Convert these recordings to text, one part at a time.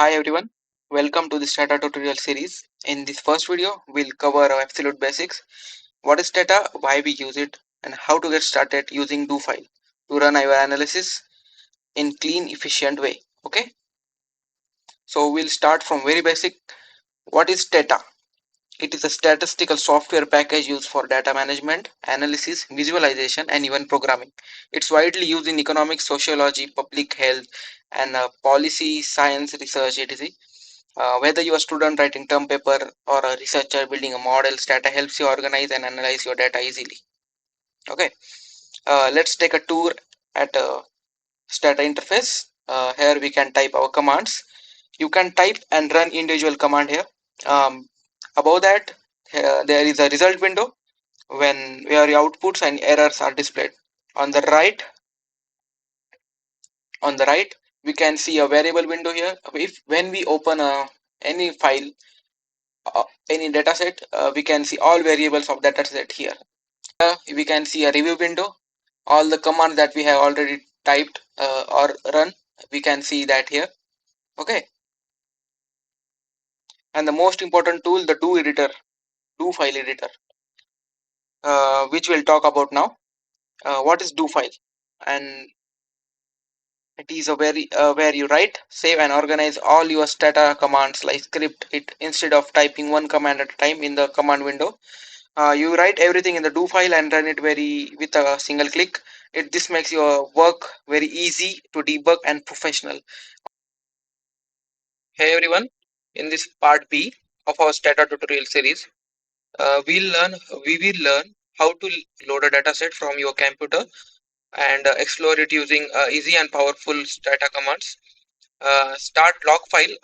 Hi everyone, welcome to the STATA tutorial series. In this first video, we'll cover our absolute basics. What is STATA, why we use it, and how to get started using do file to run our analysis in clean, efficient way. Okay, so we'll start from very basic. What is STATA? It is a statistical software package used for data management, analysis, visualization, and even programming. It's widely used in economics, sociology, public health, and policy, science, research, etc. Whether you're a student writing term paper or a researcher building a model, Stata helps you organize and analyze your data easily. Okay, let's take a tour at a Stata interface. Here we can type our commands. You can type and run individual command here. Um, Above that, there is a result window where your outputs and errors are displayed. On the right, we can see a variable window here. If when we open any file, any data set, we can see all variables of data set here. We can see a review window, all the commands that we have already typed or run, we can see that here. Okay, and the most important tool, the do file editor, which we'll talk about now. What is do file? And it is a very where you write, save, and organize all your Stata commands like script it instead of typing one command at a time in the command window. You write everything in the do file and run it very with a single click. This makes your work very easy to debug and professional. Hey everyone, in this part B of our Stata tutorial series, we will learn how to load a dataset from your computer and explore it using easy and powerful Stata commands. Start log file.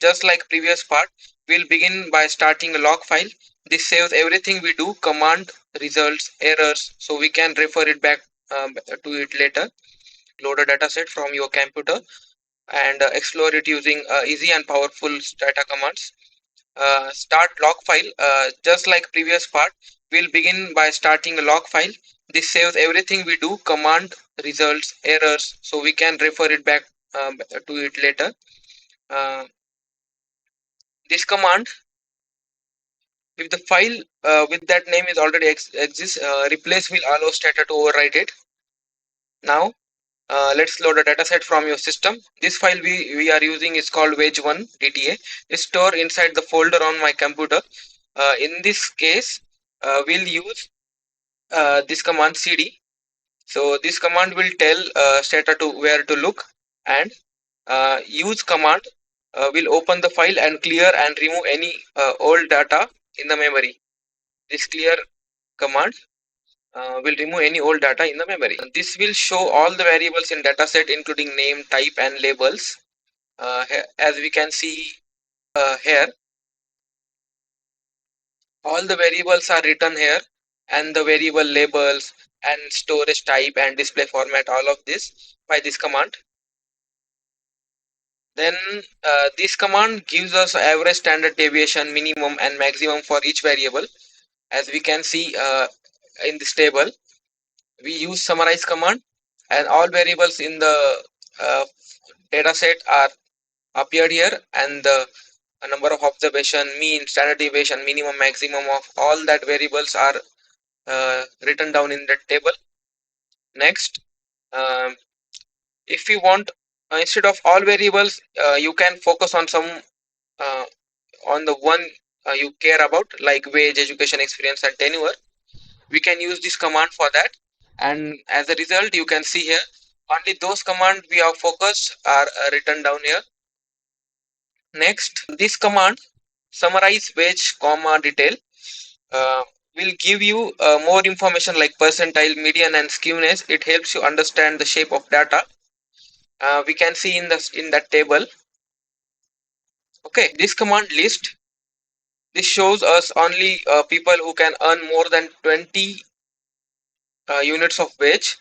Just like previous part, we'll begin by starting a log file. This saves everything we do, command, results, errors, so we can refer it back to it later. Load a dataset from your computer and explore it using easy and powerful Stata commands. Start log file. Just like previous part, we'll begin by starting a log file. This saves everything we do, command, results, errors, so we can refer it back to it later. Uh, this command, if the file with that name is already exists, replace will allow Stata to overwrite it. Now let's load a dataset from your system. This file we are using is called wage1 dta. It's stored inside the folder on my computer. In this case, we'll use this command cd. So this command will tell Stata to where to look, and use command will open the file and clear and remove any old data in the memory. This clear command will remove any old data in the memory. This will show all the variables in dataset including name, type, and labels. As we can see here, all the variables are written here, and the variable labels and storage type and display format, all of this by this command. Then this command gives us average, standard deviation, minimum, and maximum for each variable. As we can see in this table, we use summarize command, and all variables in the data set are appeared here, and the number of observation, mean, standard deviation, minimum, maximum of all that variables are written down in that table. Next, um, if you want, instead of all variables, you can focus on some uh, on the one you care about, like wage, education, experience, and tenure. We can use this command for that, and as a result you can see here only those commands we have focused are written down here. Next, this command summarize wage comma detail uh, will give you more information like percentile, median, and skewness. It helps you understand the shape of data. We can see in that table. Okay, this command list, this shows us only people who can earn more than 20 units of wage.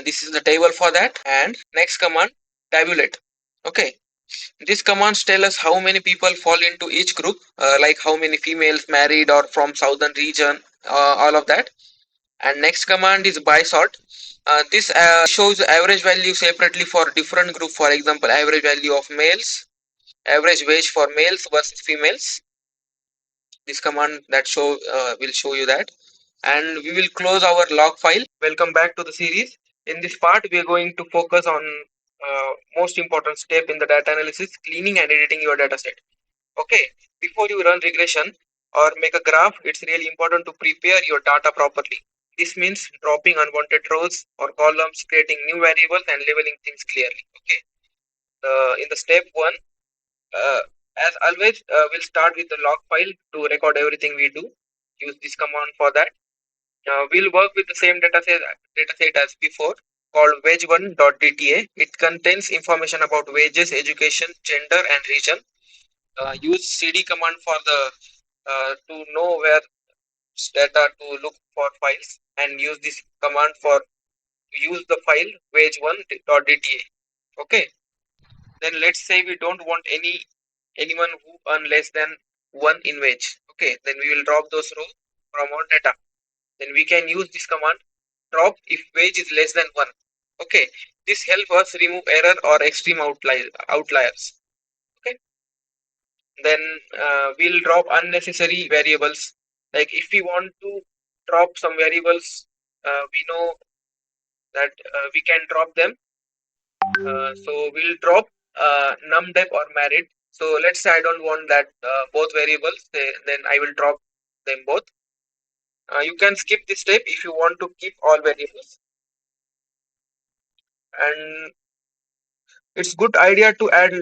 This is the table for that. And next command, tabulate. Okay, these commands tell us how many people fall into each group, like how many females married or from southern region, all of that. And next command is by sort. This shows average value separately for different group. For example, average value of males, average wage for males versus females. This command that will show you that. And we will close our log file. Welcome back to the series. In this part, we are going to focus on most important step in the data analysis: cleaning and editing your data set. Okay, before you run regression or make a graph, it's really important to prepare your data properly. This means dropping unwanted rows or columns, creating new variables, and labeling things clearly. Okay, in the step one, uh, as always, we'll start with the log file to record everything we do. Use this command for that. We'll work with the same dataset as before, called wage1.dta. It contains information about wages, education, gender, and region. Use cd command for the to know where data to look for files, and use this command for use the file wage1.dta. Okay, then let's say we don't want anyone who earn less than 1 in wage. Okay, then we will drop those rows from our data. Then we can use this command drop if wage is less than 1. Okay, this helps us remove error or extreme outliers. Okay, then we'll drop unnecessary variables. Like if we want to drop some variables, we know that we can drop them. So we'll drop numdep or married. So let's say I don't want that both variables, then I will drop them both. You can skip this step if you want to keep all variables. And it's good idea to add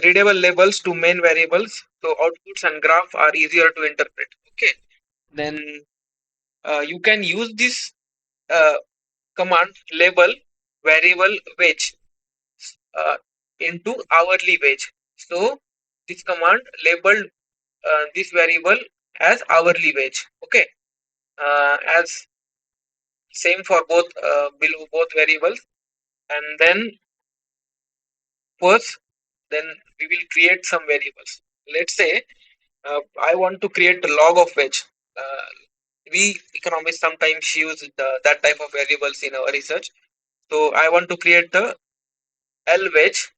readable labels to main variables, so outputs and graph are easier to interpret. Okay, then you can use this uh, command label variable wage uh, into hourly wage. So this command labeled this variable as hourly wage. Okay, as same for both below both variables. And then first, then we will create some variables. Let's say I want to create a log of wage. We economists sometimes use that type of variables in our research. So I want to create the L wage.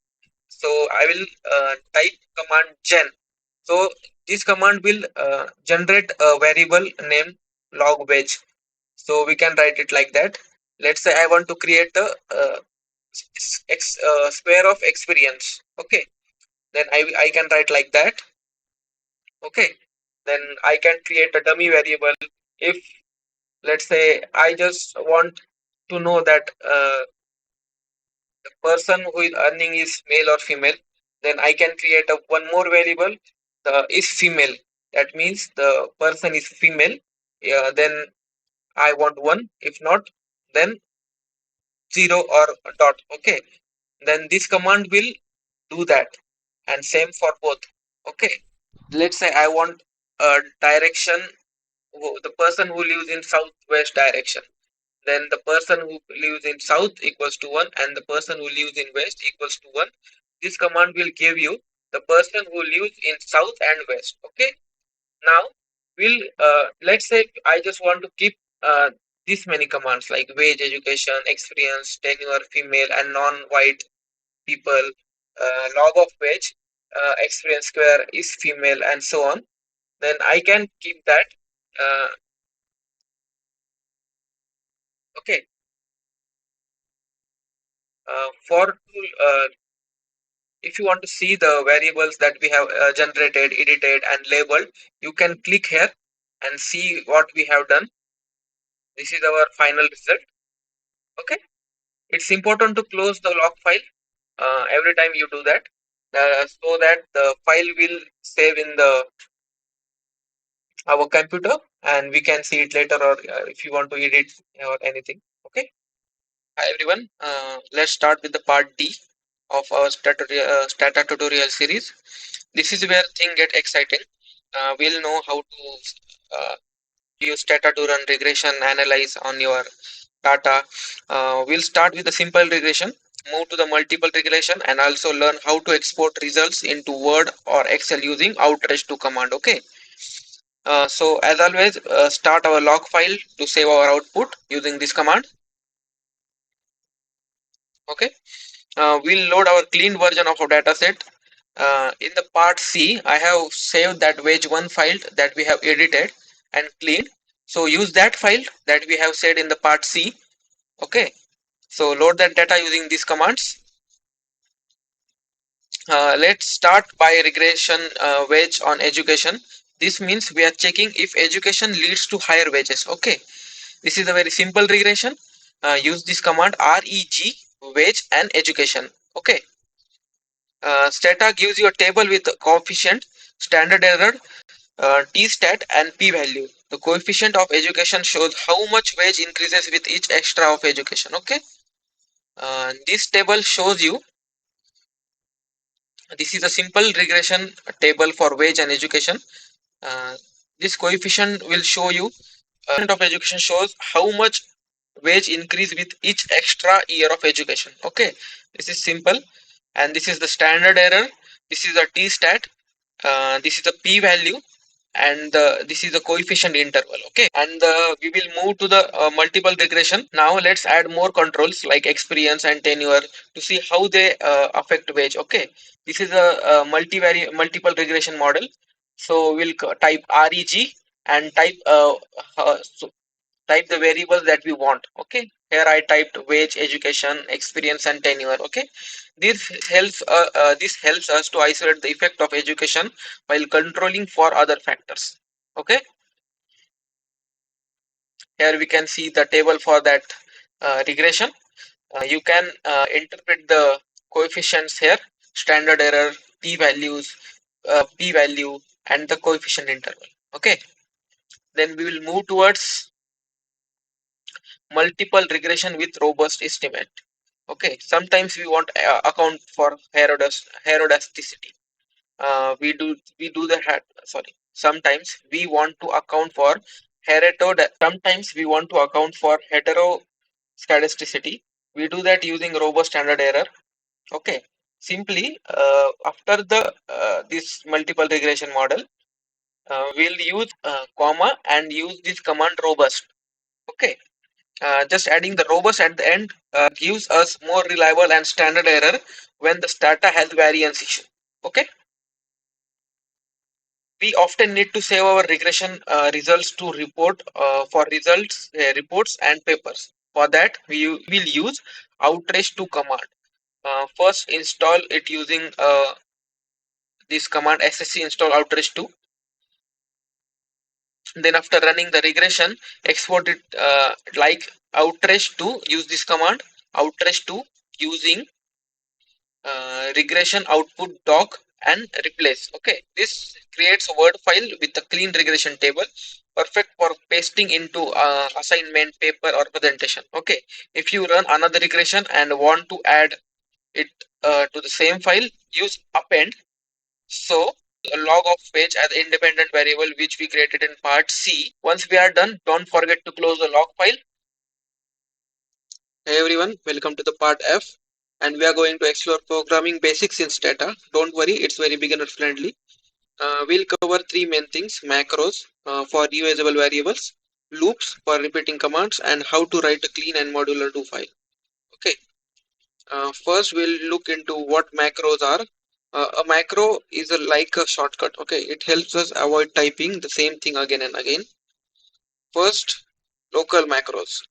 So I will type command gen. So this command will generate a variable named log wage. So we can write it like that. Let's say I want to create a square of experience. Okay, then I can write like that. Okay, then I can create a dummy variable. If let's say I just want to know that the person who is earning is male or female, then I can create a one more variable, the is female. That means the person is female. Then I want one. If not, then zero or dot. Okay, then this command will do that, and same for both. Okay, let's say I want a direction, the person who lives in southwest direction, then the person who lives in south equals to 1 and the person who lives in west equals to 1. This command will give you the person who lives in south and west. Okay, now we'll let's say I just want to keep this many commands like wage, education, experience, tenure, female and non-white people, log of wage, experience square is female, and so on. Then I can keep that. uh, okay, for if you want to see the variables that we have generated, edited and labeled, you can click here and see what we have done. This is our final result. Okay, it's important to close the log file every time you do that, so that the file will save in the our computer and we can see it later, or if you want to edit or anything. Okay, hi everyone, let's start with the part D of our stata tutorial series. This is where things get exciting. We'll know how to use data to run regression, analyze on your data. We'll start with the simple regression, move to the multiple regression, and also learn how to export results into Word or Excel using outrage to command. Okay. So as always, start our log file to save our output using this command. Okay, we'll load our clean version of our dataset. In the part C, I have saved that wage1 file that we have edited and cleaned. So use that file that we have said in the part C. Okay, so load that data using these commands. Let's start by regression wage on education. This means we are checking if education leads to higher wages. Okay, this is a very simple regression. Use this command reg wage and education. Okay, STATA gives you a table with coefficient, standard error, t-stat and p-value. The coefficient of education shows how much wage increases with each extra of education. Okay, this table shows you. This is a simple regression table for wage and education. Uh, this coefficient will show you of education shows how much wage increase with each extra year of education. Okay, this is simple, and this is the standard error. This is a t-stat. This is a p-value, and this is the coefficient interval. Okay, and we will move to the multiple regression. Now let's add more controls like experience and tenure to see how they affect wage. Okay, this is a multiple regression model. So we'll type reg and type the variables that we want. Okay, here I typed wage, education, experience and tenure. Okay, this helps us to isolate the effect of education while controlling for other factors. Okay, here we can see the table for that regression. You can interpret the coefficients here: standard error, p value and the coefficient interval. Okay, then we will move towards multiple regression with robust estimate. Okay, sometimes we want account for herodisticity. We do the sorry. Sometimes we want to account for sometimes we want to account for heteroscedasticity. We do that using robust standard error. Okay, simply after the this multiple regression model, we'll use comma and use this command robust. Okay, just adding the robust at the end gives us more reliable and standard error when the STATA has variance issue. Okay, we often need to save our regression results to reports and papers. For that, we will use outrage2 command. First, install it using this command ssc install outrage2. Then, after running the regression, export it like outrage2. Use this command outrage2 using regression output doc and replace. Okay, this creates a word file with a clean regression table, perfect for pasting into assignment, paper or presentation. Okay, if you run another regression and want to add it to the same file, use append. So a log of wage as independent variable which we created in part C. Once we are done, don't forget to close the log file. Hey everyone, welcome to the part F, and we are going to explore programming basics in STATA. Don't worry, it's very beginner friendly. We'll cover three main things: macros for reusable variables, loops for repeating commands, and how to write a clean and modular do file. Okay, first we'll look into what macros are. A macro is like a shortcut. Okay, it helps us avoid typing the same thing again and again. First, local macros.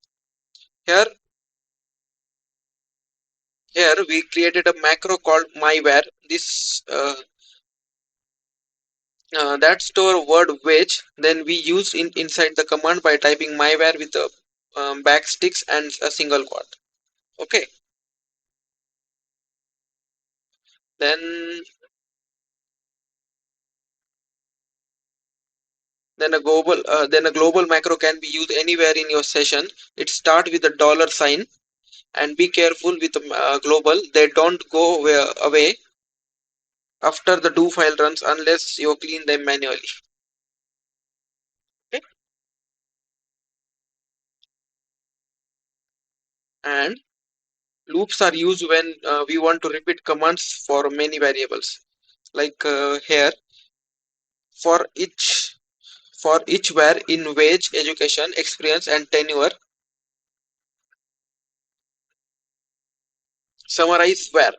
Here Here we created a macro called myvar. This that store word wage. Then we use inside the command by typing myvar with a backsticks and a single quote. Okay. Then a global macro can be used anywhere in your session. It start with a dollar sign, and be careful with global. They don't go away after the do file runs unless you clean them manually. Okay. And loops are used when we want to repeat commands for many variables. Like here, for each for each where in wage, education, experience, and tenure. Summarize where.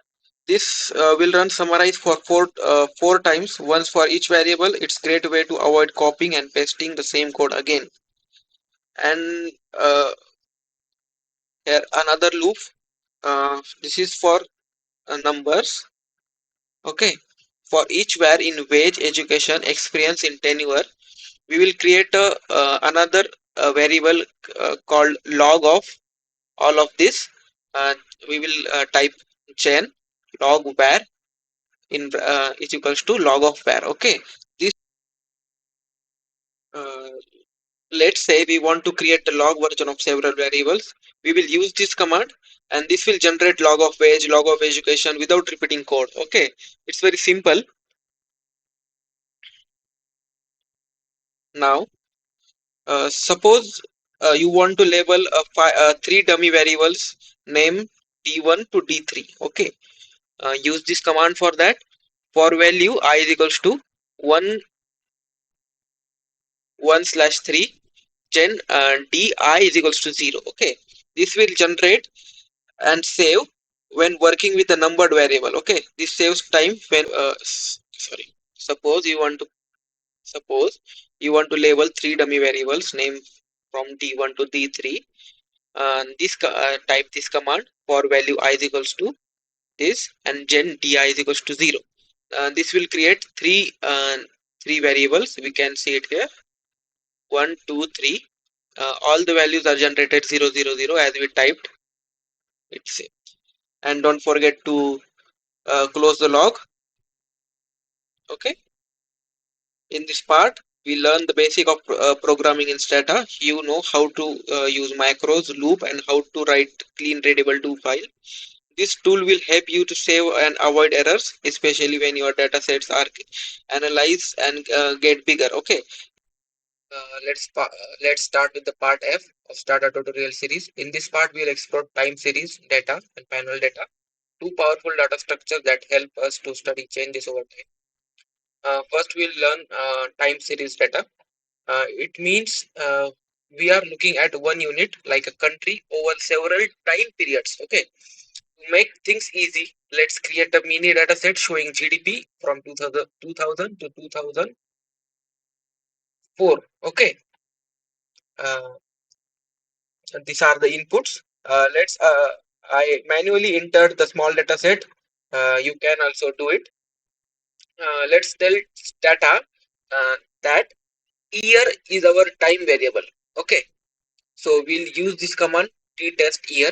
This will run summarize for four times, once for each variable. It's great way to avoid copying and pasting the same code again. And here another loop. This is for numbers. Okay. For each where in wage, education, experience, in tenure, we will create another variable called log of all of this. uh, we will type chain log var in is equals to log of var. Okay, this uh, let's say we want to create the log version of several variables. We will use this command, and this will generate log of wage, log of education without repeating code. Okay, it's very simple. Now suppose you want to label three dummy variables, name d1 to d3. Okay, use this command for that. For value I is equals to 1 1 slash 3, gen di is equals to 0. Okay, this will generate and save when working with a numbered variable. Okay, this saves time when sorry, suppose you want to suppose you want to label three dummy variables, name from d1 to d3. This type this command for value I is equals to this, and gen di is equals to 0. This will create three variables. We can see it here, 1 2 3. All the values are generated 0 0 0 as we typed. It's And don't forget to close the log. Okay, in this part we learn the basic of programming in Stata. You know how to use macros, loop, and how to write clean readable to file. This tool will help you to save and avoid errors, especially when your data sets are analyzed and get bigger. Okay, let's start with the part F of Stata tutorial series. In this part, we'll explore time series data and panel data, two powerful data structures that help us to study changes over time. First, we'll learn time series data. It means we are looking at one unit, like a country, over several time periods. Okay, to make things easy, let's create a mini data set showing GDP from 2000 to 2004. Okay, uh, these are the inputs. Let's I manually entered the small data set. You can also do it. Let's tell data that year is our time variable. Okay, so we'll use this command t-test year.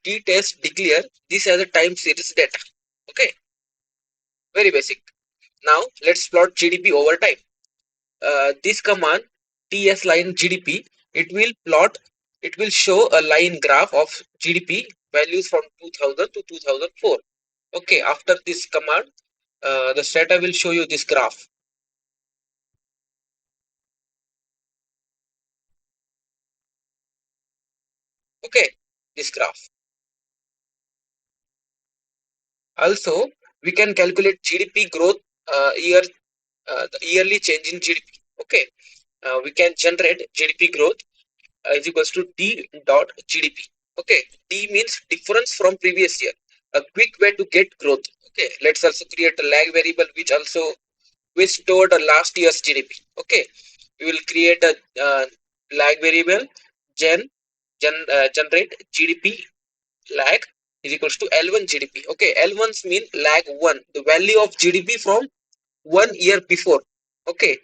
T-test declare this as a time series data. Okay, very basic. Now let's plot GDP over time. This command ts line GDP, it will show a line graph of GDP values from 2000 to 2004. Okay, after this command, the Stata will show you this graph. Okay, this graph. Also, we can calculate GDP growth the yearly change in GDP. Okay, we can generate GDP growth is equals to D dot GDP. Okay, D means difference from previous year. A quick way to get growth. Okay, let's also create a lag variable which stored a last year's GDP. Okay, we will create a lag variable generate GDP lag is equals to L1 GDP. Okay, L1s mean lag 1, the value of GDP from 1 year before. Okay,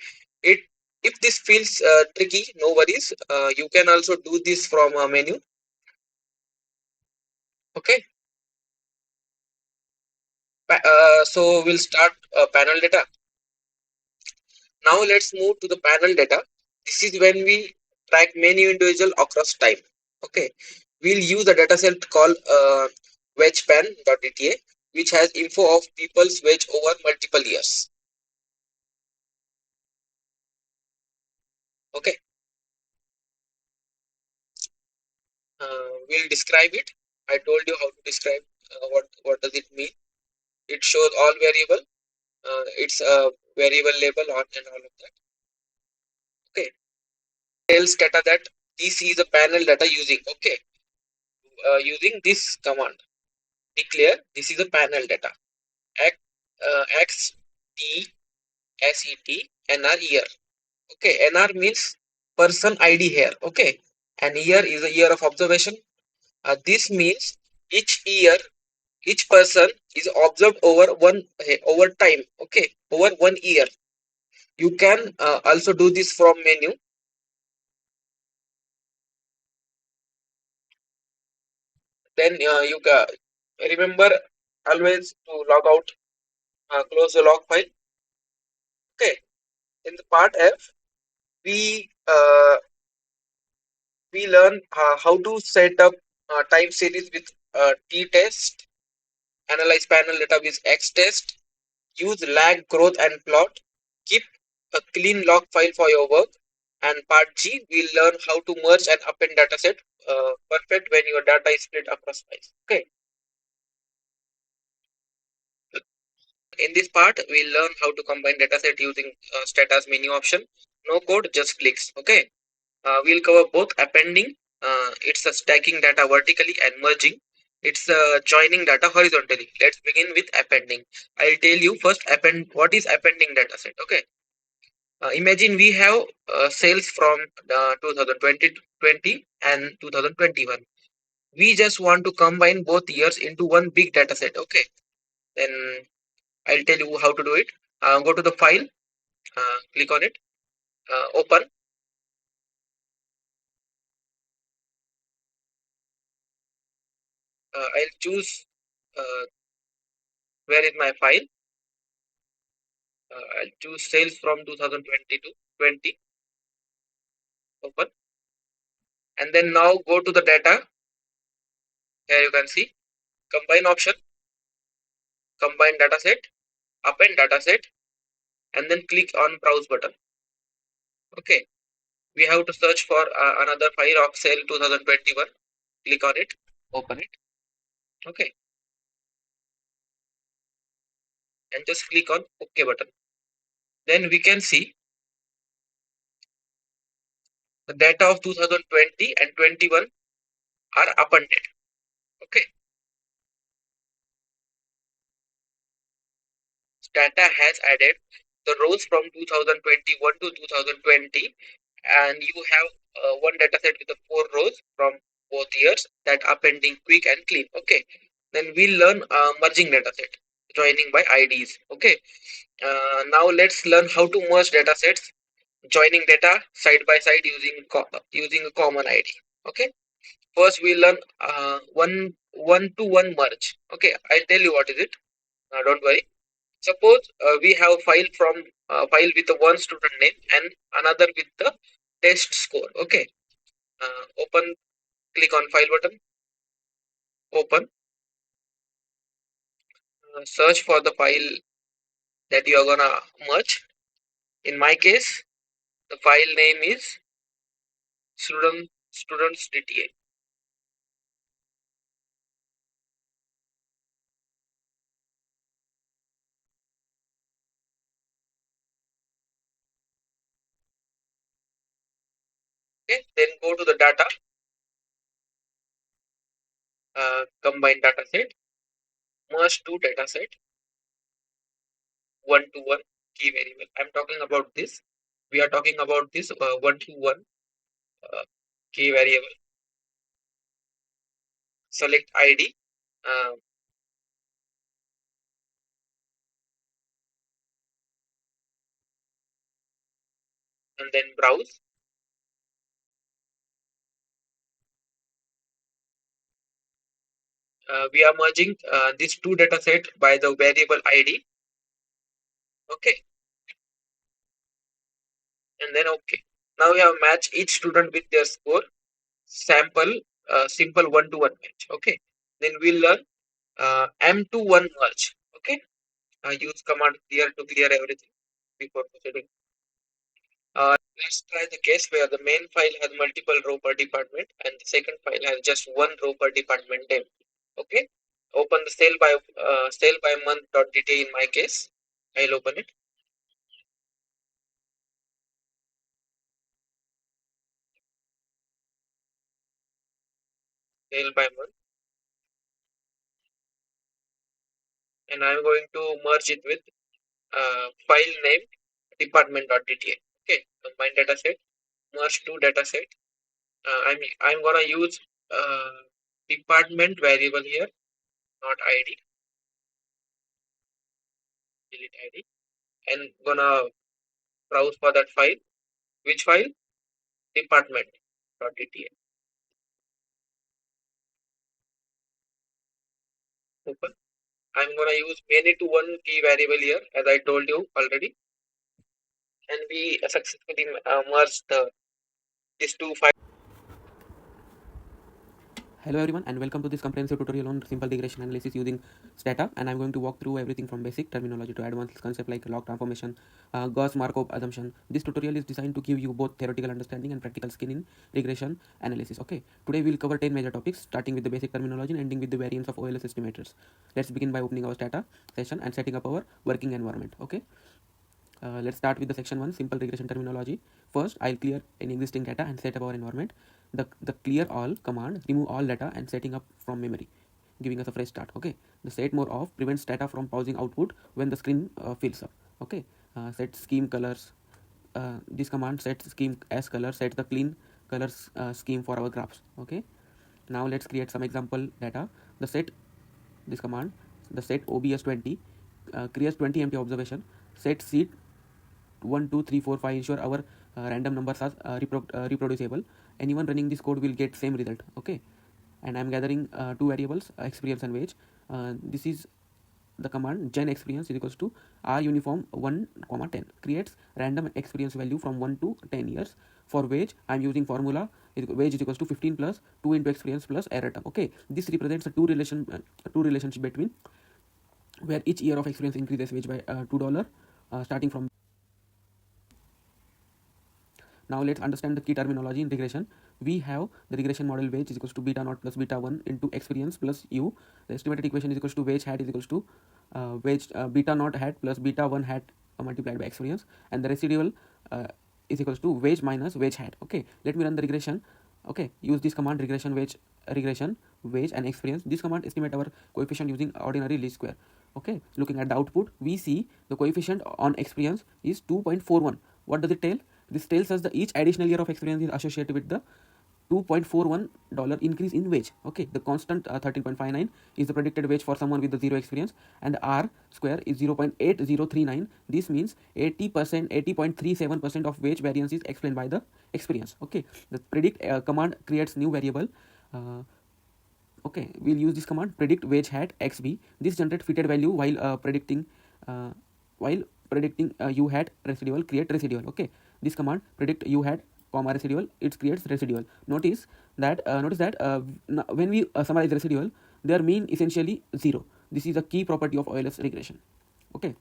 it if this feels tricky, no worries. You can also do this from a menu. Okay, so we'll start panel data. Now let's move to the panel data. This is when we track many individual across time. Okay, we'll use a data set called wagepan.dta, which has info of people's wage over multiple years. Okay, we'll describe it. I told you how to describe what does it mean. It shows all variable. It's a variable label on and all of that. Okay, tells data that this is a panel data using, okay, using this command. Declare this is a panel data. X, X T S E T NR year. Okay, NR means person ID here. Okay, and year is a year of observation. This means each year, each person is observed over over time. Okay, over 1 year. You can also do this from menu. Then you remember always to log out, close the log file. Okay, in the part F, we learn how to set up time series with t-test, analyze panel data with x-test, use lag, growth, and plot, keep a clean log file for your work. And part G, we'll learn how to merge and append dataset perfect when your data is split across files. Okay. In this part, we'll learn how to combine dataset using STATA's menu option. No code, just clicks. Okay. We'll cover both appending, it's a stacking data vertically, and merging, it's joining data horizontally. Let's begin with appending. I'll tell you first append what is appending dataset. Okay. Imagine we have sales from 2020 and 2021. We just want to combine both years into one big dataset. Okay. Then I'll tell you how to do it. Go to the file, click on it, open. I'll choose where is my file. I'll choose sales from 2020 to 20, open, and then now go to the data. Here you can see combine option, combine dataset, append dataset, and then click on browse button. Okay, we have to search for another file of sale 2021. Click on it, open it. Okay, and just click on OK button. Then we can see the data of 2020 and 21 are appended. Okay, Stata has added the rows from 2021 to 2020, and you have one dataset with the 4 rows from both years that appending quick and clean. Okay, then we'll learn merging dataset, joining by IDs. Okay, now let's learn how to merge datasets, joining data side by side using a common ID. Okay, first we learn one to one merge. Okay, I'll tell you what is it. Don't worry. Suppose we have file with the one student name and another with the test score. Okay, open. Click on file button. Open. Search for the file that you are gonna merge. In my case, the file name is students DTA. Okay, then go to the data. Combine data set. Merge two data set. One to one key variable. I'm talking about this. We are talking about this one to one key variable. Select ID. Uh, and then browse. We are merging these two data set by the variable ID. Okay, and then okay. Now we have matched each student with their score. Sample, simple one-to-one match. Okay, then we'll learn M to one merge. Okay, use command clear to clear everything before proceeding. Let's try the case where the main file has multiple row per department and the second file has just one row per department name. Okay, open the sale by month.dta in my case. I'll open it. sale by month, and I'm going to merge it with file name department.dta. Okay, combine data set, merge two data set. I'm gonna use department variable here, not ID, delete ID, and gonna browse for that file. Which file? Department.dta. Open. I'm gonna use many to one key variable here, as I told you already, and we successfully merged these two files. Hello everyone and welcome to this comprehensive tutorial on simple regression analysis using STATA, and I'm going to walk through everything from basic terminology to advanced concepts like log transformation, Gauss Markov assumption. This tutorial is designed to give you both theoretical understanding and practical skill in regression analysis. Okay, today we'll cover 10 major topics starting with the basic terminology and ending with the variants of OLS estimators. Let's begin by opening our STATA session and setting up our working environment. Okay. Let's start with the section 1 simple regression terminology. First, I'll clear any existing data and set up our environment. The clear all command remove all data and setting up from memory, giving us a fresh start. Okay. The set more off prevents data from pausing output when the screen fills up. Okay. Set scheme colors. This command set scheme as color set the clean colors scheme for our graphs. Okay. Now let's create some example data. The set this command the set obs20 creates 20 empty observation. Set seed 1 2 3 4 5 ensure our random numbers are reproducible. Anyone running this code will get same result. Okay, and I'm gathering two variables, experience and wage. This is the command gen experience is equals to r uniform 1 comma 10 creates random experience value from 1 to 10 years. For wage I'm using formula wage is equals to 15 plus 2 into experience plus error term. Okay, this represents a two relationship between where each year of experience increases wage by $2 starting from. Now let's understand the key terminology in regression. We have the regression model wage is equals to beta naught plus beta 1 into experience plus u. The estimated equation is equals to wage hat is equals to wage beta naught hat plus beta 1 hat multiplied by experience, and the residual is equals to wage minus wage hat. Okay, let me run the regression. Okay, use this command regression wage and experience. This command estimate our coefficient using ordinary least square. Okay, looking at the output we see the coefficient on experience is 2.41. What does it tell? This tells us that each additional year of experience is associated with the $2.41 increase in wage. Okay, the constant 13.59 is the predicted wage for someone with the zero experience, and the R square is 0.8039. This means 80.37% of wage variance is explained by the experience. Okay, the predict command creates new variable. Okay, we'll use this command predict wage hat xb. This generates fitted value while predicting u hat residual create residual. Okay, this command predict u hat comma residual it creates residual. Notice that when we summarize residual their mean essentially 0. This is a key property of OLS regression. Okay.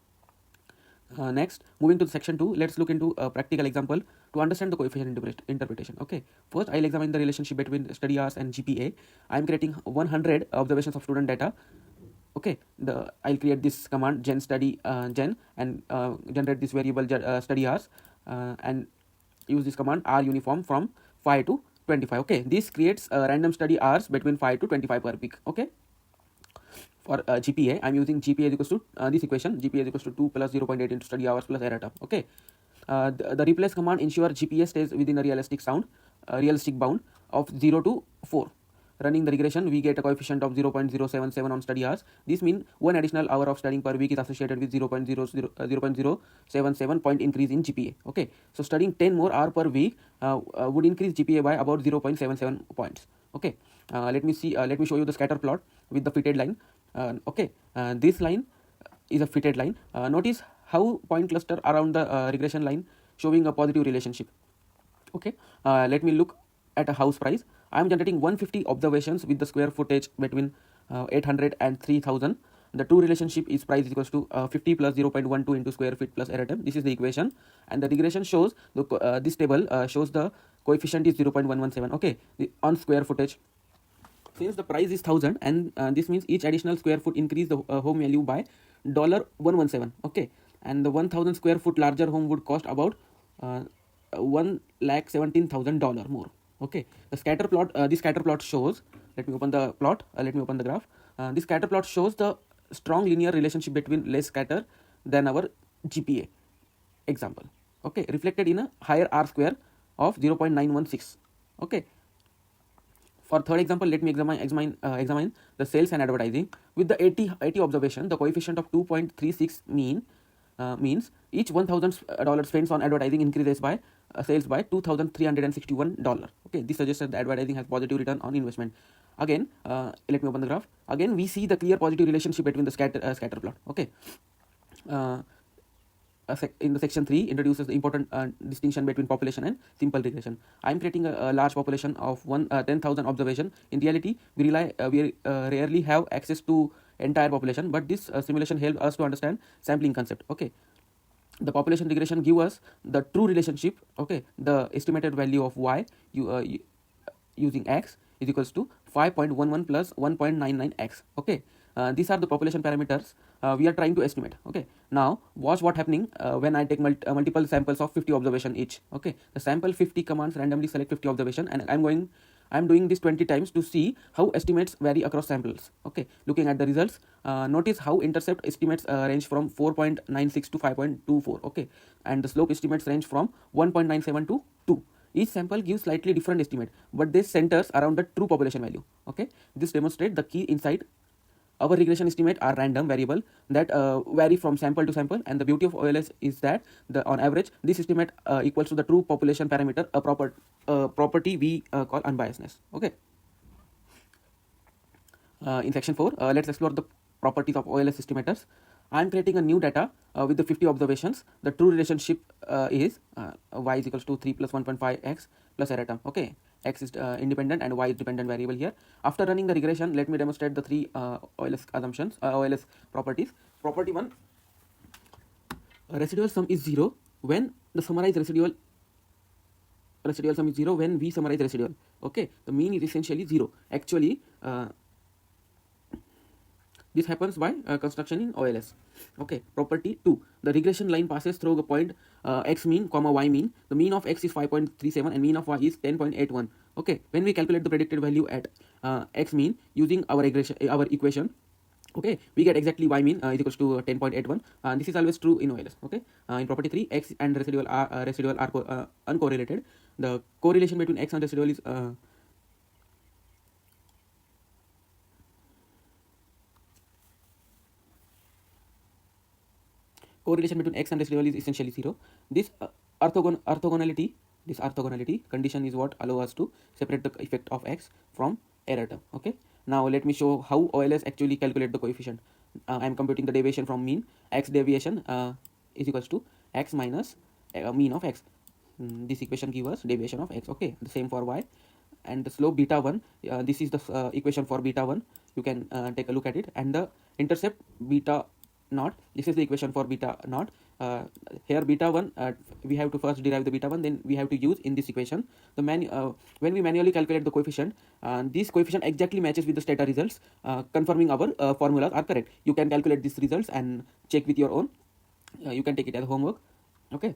Next, moving to section 2, let's look into a practical example to understand the coefficient interpretation. Okay, first I'll examine the relationship between study hours and GPA. I'm creating 100 observations of student data. Okay, I'll create this command gen study gen and generate this variable study hours and use this command r uniform from 5 to 25. Okay, this creates random study hours between 5 to 25 per week. Okay, for GPA I'm using GPA is equals to this equation GPA is equals to 2 plus 0.8 into study hours plus error term. Okay, the replace command ensure GPA stays within a realistic bound of 0 to 4. Running the regression we get a coefficient of 0.077 on study hours. This means one additional hour of studying per week is associated with 0.077 point increase in GPA. Okay, so studying 10 more hour per week would increase GPA by about 0.77 points. Okay, let me show you the scatter plot with the fitted line. Okay, this line is a fitted line. Notice how point cluster around the regression line showing a positive relationship. Okay, let me look at a house price. I am generating 150 observations with the square footage between 800 and 3000. The two relationship is price equals to 50 plus 0.12 into square feet plus error term. This is the equation, and the regression shows this table shows the coefficient is 0.117. Okay, on square footage. Since the price is 1000 and this means each additional square foot increase the home value by $117. Okay, and the 1000 square foot larger home would cost about $1,17,000 more. Okay, the scatter plot this scatter plot shows Let me open the plot. Let me open the graph. This scatter plot shows the strong linear relationship between less scatter than our GPA example. Okay, reflected in a higher R square of 0.916. Okay, for third example, let me examine the sales and advertising. With the 80 observation, the coefficient of 2.36 means each $1,000 spent on advertising increases by sales by $2,361. Okay, this suggests that the advertising has positive return on investment. Again, let me open the graph. Again, we see the clear positive relationship between the scatter plot. Okay. Uh, in the section 3 introduces the important distinction between population and simple regression. I am creating a large population of 10,000 observation. In reality, we rarely have access to entire population, but this simulation helps us to understand sampling concept. Okay, the population regression give us the true relationship. Okay, the estimated value of y using x is equals to 5.11 plus 1.99x. Okay, these are the population parameters we are trying to estimate. Okay, now watch what happening when I take multiple samples of 50 observation each. Okay, the sample 50 commands randomly select 50 observation, and I'm doing this 20 times to see how estimates vary across samples. Okay, looking at the results, notice how intercept estimates range from 4.96 to 5.24. Okay, and the slope estimates range from 1.97 to 2. Each sample gives slightly different estimate, but this centers around the true population value. Okay, this demonstrates the key insight. Our regression estimate are random variable that vary from sample to sample, and the beauty of OLS is that on average this estimate equals to the true population parameter, a property we call unbiasedness. Okay. In section 4, let's explore the properties of OLS estimators. I am creating a new data with the 50 observations. The true relationship is y is equals to 3 plus 1.5x plus error term. Okay, x is independent and y is dependent variable here. After running the regression, let me demonstrate the three OLS assumptions, OLS properties. Property 1, residual sum is 0 when the summarized residual sum is 0 when we summarize residual. Okay, the mean is essentially 0. Actually, this happens by construction in OLS. Okay, property 2, the regression line passes through the point x mean comma y mean. The mean of x is 5.37 and mean of y is 10.81. Okay, when we calculate the predicted value at x mean using our equation, okay, we get exactly y mean is equals to 10.81. This is always true in OLS. Okay, in property 3, x and residual are uncorrelated. The correlation between x and residual is correlation between x and residual is essentially 0. This orthogonality condition is what allows us to separate the effect of x from error term. Okay, now let me show how OLS actually calculate the coefficient. I am computing the deviation from mean. X deviation is equals to x minus mean of x. This equation gives us deviation of x. Okay, the same for y. And the slope beta 1, this is the equation for beta 1. You can take a look at it. And the intercept beta naught, this is the equation for beta naught. Here beta 1, we have to first derive the beta 1, then we have to use in this equation the when we manually calculate the coefficient, this coefficient exactly matches with the STATA results, confirming our formulas are correct. You can calculate these results and check with your own. You can take it as homework. Okay,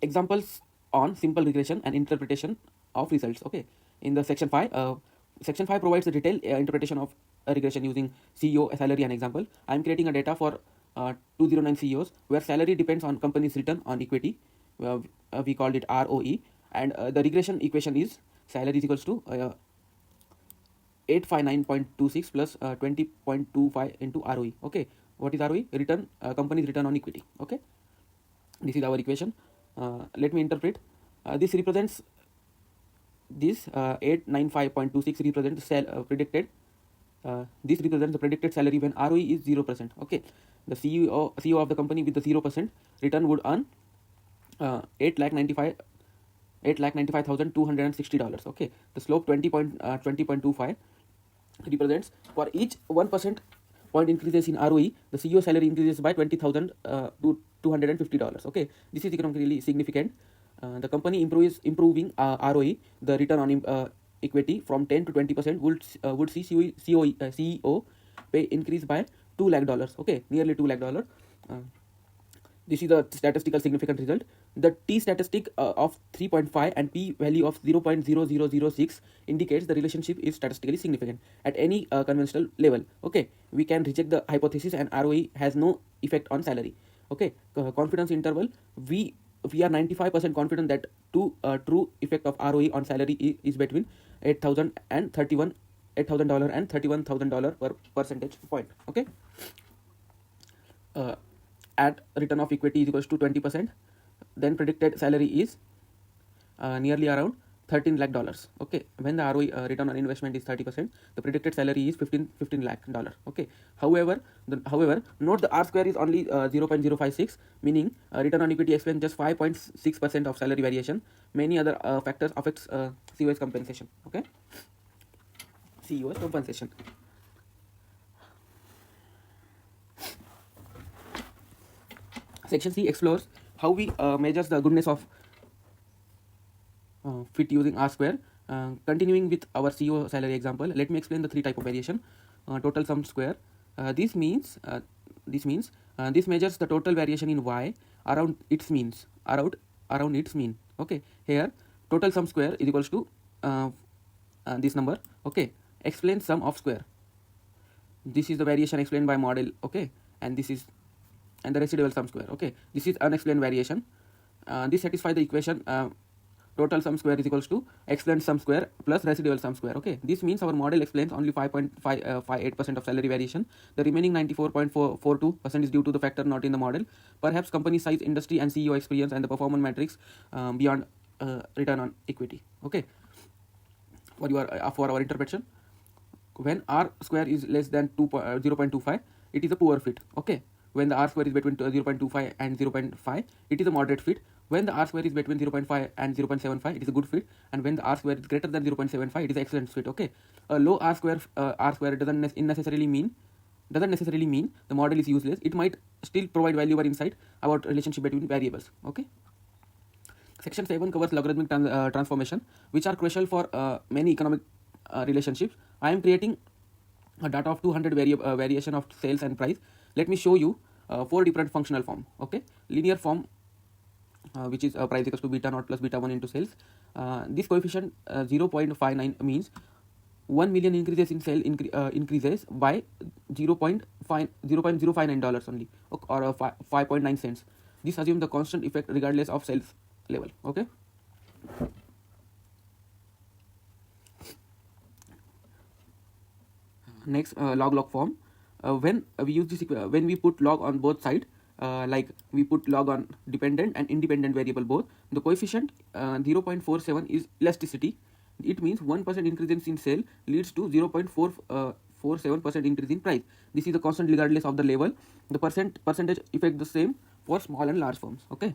examples on simple regression and interpretation of results. Okay, in the section 5, section 5 provides a detailed interpretation of a regression using CEO salary and example. I am creating a data for 209 CEOs where salary depends on company's return on equity. We called it ROE, and the regression equation is salary is equals to 859.26 plus 20.25 into ROE. Okay, what is ROE? Return, company's return on equity. Okay, this is our equation. Let me interpret. This represents this 895.26 represents predicted. This represents the predicted salary when ROE is 0%. Okay, the CEO of the company with the 0% return would earn 8,95,260. Okay, the slope 20.25 represents for each 1% point increases in ROE, the CEO salary increases by $20,000 to $250. Okay, this is economically significant. The company improving ROE, the return on equity from 10 to 20% would see CEO pay increase by $2 lakh. Okay, nearly $2 lakh. This is the statistical significant result. The t statistic of 3.5 and p value of 0.0006 indicates the relationship is statistically significant at any conventional level. Okay, we can reject the hypothesis and ROE has no effect on salary. Okay, confidence interval, we are 95% confident that true effect of ROE on salary is between 8,000 and 31 $8,000 and $31,000 per percentage point. Okay, uh, at return of equity is equals to 20%, then predicted salary is nearly around 13 lakh dollars. Okay, when the ROE return on investment is 30%, the predicted salary is 15 lakh dollar. Okay, however, note the R square is only 0.056, meaning return on equity explains just 5.6% of salary variation. Many other factors affects COS compensation. Okay, COS compensation. Section C explores how we measures the goodness of fit using R square. Continuing with our CO salary example, let me explain the three type of variation. Total sum square. This means this measures the total variation in Y around its means, around its mean. Okay, here total sum square is equals to this number. Okay, explain sum of square. This is the variation explained by model. Okay, and this is and the residual sum square. Okay, this is unexplained variation. This satisfies the equation total sum square is equals to explained sum square plus residual sum square. Okay, this means our model explains only 5.58% of salary variation. The remaining 94.42% is due to the factor not in the model, perhaps company size, industry and CEO experience, and the performance matrix beyond return on equity. Okay, for our interpretation, when R square is less than 0.25, it is a poor fit. Okay, when the R square is between 0.25 and 0.5, it is a moderate fit. When the R square is between 0.5 and 0.75, it is a good fit. And when the R square is greater than 0.75, it is an excellent fit. Okay, a low R square doesn't necessarily mean the model is useless. It might still provide valuable insight about relationship between variables. Okay. Section 7 covers logarithmic transformation, which are crucial for many economic relationships. I am creating a data of 200 variation of sales and price. Let me show you 4 different functional form. Okay, linear form, which is price equals to beta naught plus beta 1 into sales. This coefficient 0.59 means 1 million increases in sale increases by 0.059 dollars only, or 5.9 cents. This assumes the constant effect regardless of sales level. Okay. Next, log form. When we use this, when we put log on both sides, like we put log on dependent and independent variable both, the coefficient 0.47 is elasticity. It means 1% increase in sale leads to 0.47% increase in price. This is the constant regardless of the level. The percentage effect the same for small and large firms. Okay.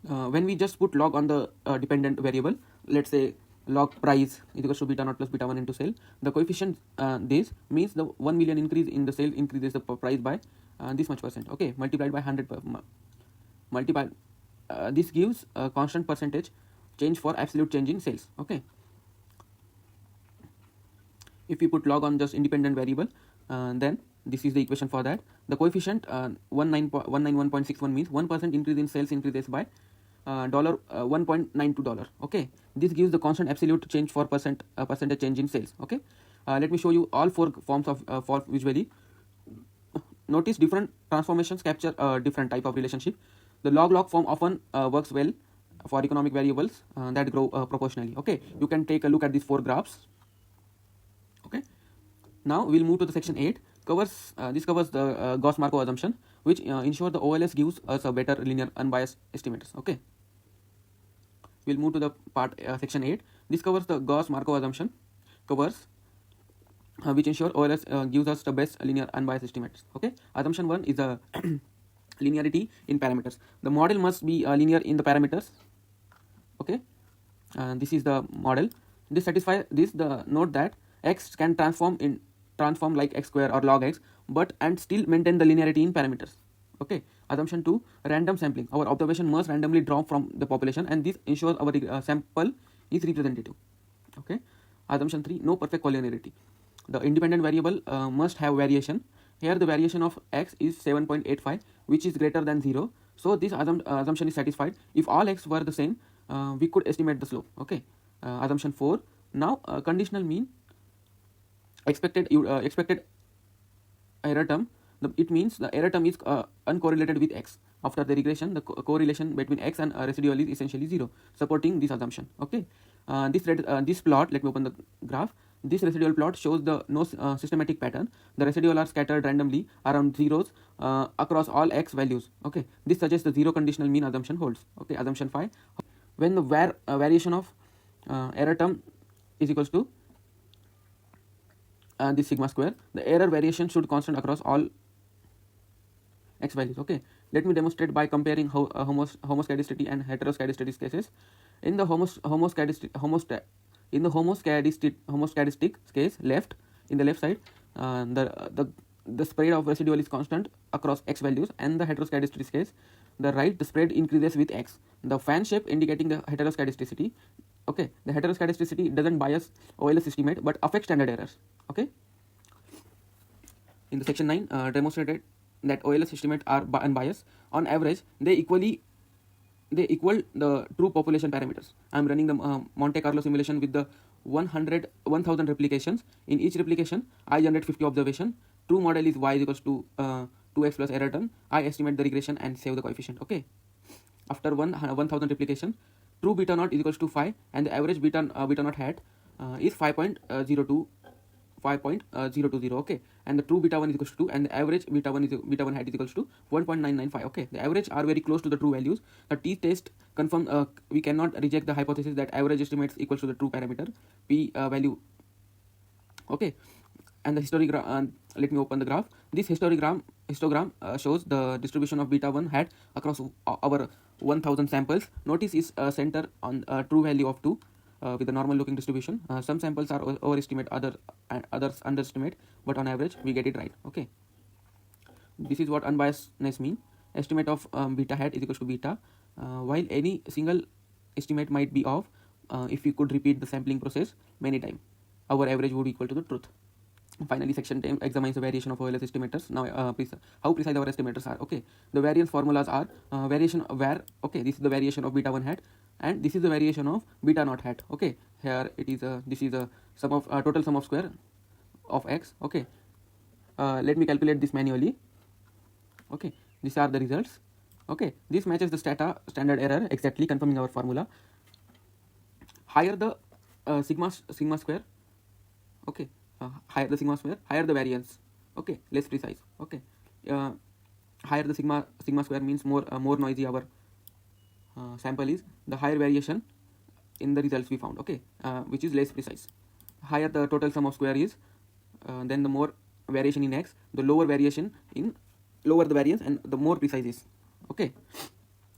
When we just put log on the dependent variable, let's say log price is equals to beta naught plus beta 1 into sale, the coefficient this means the 1 million increase in the sale increases the price by this much percent. Okay, multiplied by 100 multiplied this gives a constant percentage change for absolute change in sales. Okay, if we put log on just independent variable, then this is the equation for that. The coefficient 191.61 means 1% increase in sales increases by $1.92. Okay, this gives the constant absolute change for percentage change in sales. Okay, let me show you all 4 forms of for visually. Notice different transformations capture different type of relationship. The log form often works well for economic variables that grow proportionally. Okay, you can take a look at these 4 graphs. Okay, now we'll move to the section 8. This covers the Gauss-Markov assumption, which ensure the OLS gives us a better linear unbiased estimators. Okay, we'll move to the part section 8. This covers the Gauss-Markov assumption, which ensure OLS gives us the best linear unbiased estimates. Okay, assumption 1 is the linearity in parameters. The model must be linear in the parameters. Okay, this is the model. This satisfies this. The note that x can transform like x square or log x, but and still maintain the linearity in parameters. Okay, assumption 2, random sampling. Our observation must randomly draw from the population, and this ensures our sample is representative. Okay, assumption 3, no perfect collinearity. The independent variable must have variation, Here the variation of x is 7.85, which is greater than 0. So this assumption is satisfied. If all x were the same, we could estimate the slope. Okay. Assumption 4. Now conditional mean expected error term. It means the error term is uncorrelated with x. After the regression, the correlation between x and residual is essentially 0, supporting this assumption. Okay. This plot, let me open the graph. This residual plot shows the no systematic pattern. The residual are scattered randomly around zeros across all x values. Okay. This suggests the zero conditional mean assumption holds. Okay. Assumption 5. When the variation of error term is equals to this sigma square, the error variation should constant across all x values. Okay. Let me demonstrate by comparing homoscedasticity and heteroscedastic cases. In the homoscedastic case, left in the left side, the spread of residual is constant across x values, and the heteroscedastic case, the right, the spread increases with x. The fan shape indicating the heteroscedasticity. Okay, the heteroscedasticity doesn't bias OLS estimate but affects standard errors. Okay. In the section 9, demonstrated that OLS estimates are unbiased. On average, they equal the true population parameters. I am running the Monte Carlo simulation with the 1000 replications. In each replication, I generate 50 observation. True model is y is equals to 2x plus error term. I estimate the regression and save the coefficient. Okay. After 1000 replication, true beta naught is equals to 5, and the average beta naught hat is 5.020. Okay, and the true beta 1 is equals to 2, and the average beta 1 hat is equals to 1.995. Okay, the average are very close to the true values. The t-test confirm we cannot reject the hypothesis that average estimates equals to the true parameter p value. Okay, and the histogram. Let me open the graph. This histogram shows the distribution of beta 1 hat across our 1000 samples. Notice is center on true value of 2. With a normal looking distribution. Some samples are overestimate, others underestimate, but on average we get it right. Okay. This is what unbiasedness mean. Estimate of beta hat is equals to beta. While any single estimate might be off, if we could repeat the sampling process many times, our average would equal to the truth. Finally, section 10 examines the variation of OLS estimators. Now, how precise our estimators are. Okay, the variance formulas are variation where. Okay, this is the variation of beta 1 hat, and this is the variation of beta naught hat. Okay, here it is this is a sum of total sum of square of x. Okay, let me calculate this manually. Okay, these are the results. Okay, this matches the STATA standard error exactly, confirming our formula. Higher the sigma square. Okay, higher the sigma square, higher the variance. Okay, less precise. Okay, higher the sigma square means more noisy our sample is, the higher variation in the results we found. Okay, which is less precise. Higher the total sum of square is, then the more variation in x, the lower variation in lower the variance and the more precise is. Okay,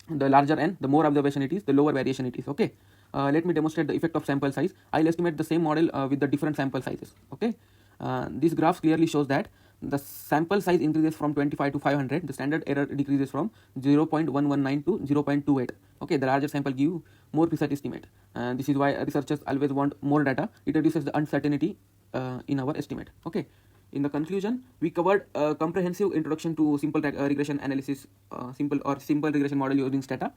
the larger n, the more observation it is, the lower variation it is. Okay, let me demonstrate the effect of sample size. I'll estimate the same model with the different sample sizes. Okay, this graph clearly shows that the sample size increases from 25 to 500. The standard error decreases from 0.119 to 0.28. Okay, the larger sample give more precise estimate. This is why researchers always want more data. It reduces the uncertainty in our estimate. Okay. In the conclusion, we covered a comprehensive introduction to simple regression analysis, simple regression model using STATA,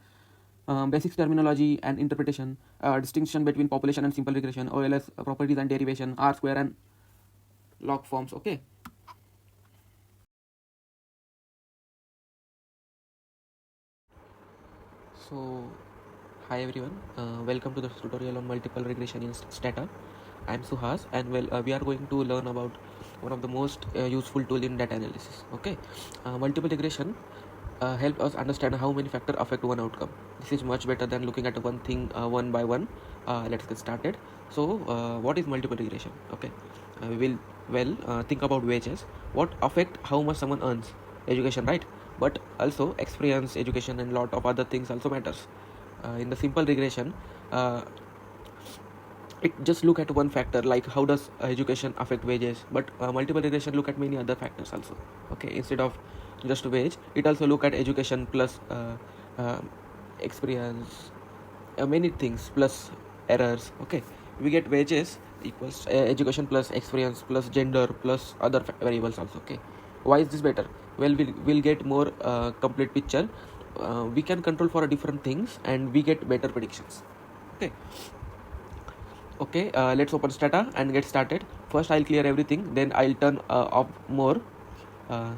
basic terminology and interpretation, distinction between population and simple regression, OLS properties and derivation, R square and log forms. Okay. So, hi everyone, welcome to the tutorial on multiple regression in STATA. I am Suhas, and we are going to learn about one of the most useful tool in data analysis. Okay, multiple regression help us understand how many factors affect one outcome. This is much better than looking at one thing one by one. Let's get started. So, what is multiple regression? Okay, we will think about wages. What affect how much someone earns? Education, right? But also experience, education, and lot of other things also matters. In the simple regression, it just look at one factor, like how does education affect wages, but multiple regression look at many other factors also. Okay, instead of just wage, it also look at education plus experience, many things plus errors. Okay, we get wages equals education plus experience plus gender plus other variables also. Okay, Why is this better? Well, we'll get more complete picture. We can control for different things and we get better predictions. Okay, let's open STATA and get started. First I'll clear everything, then I'll turn off more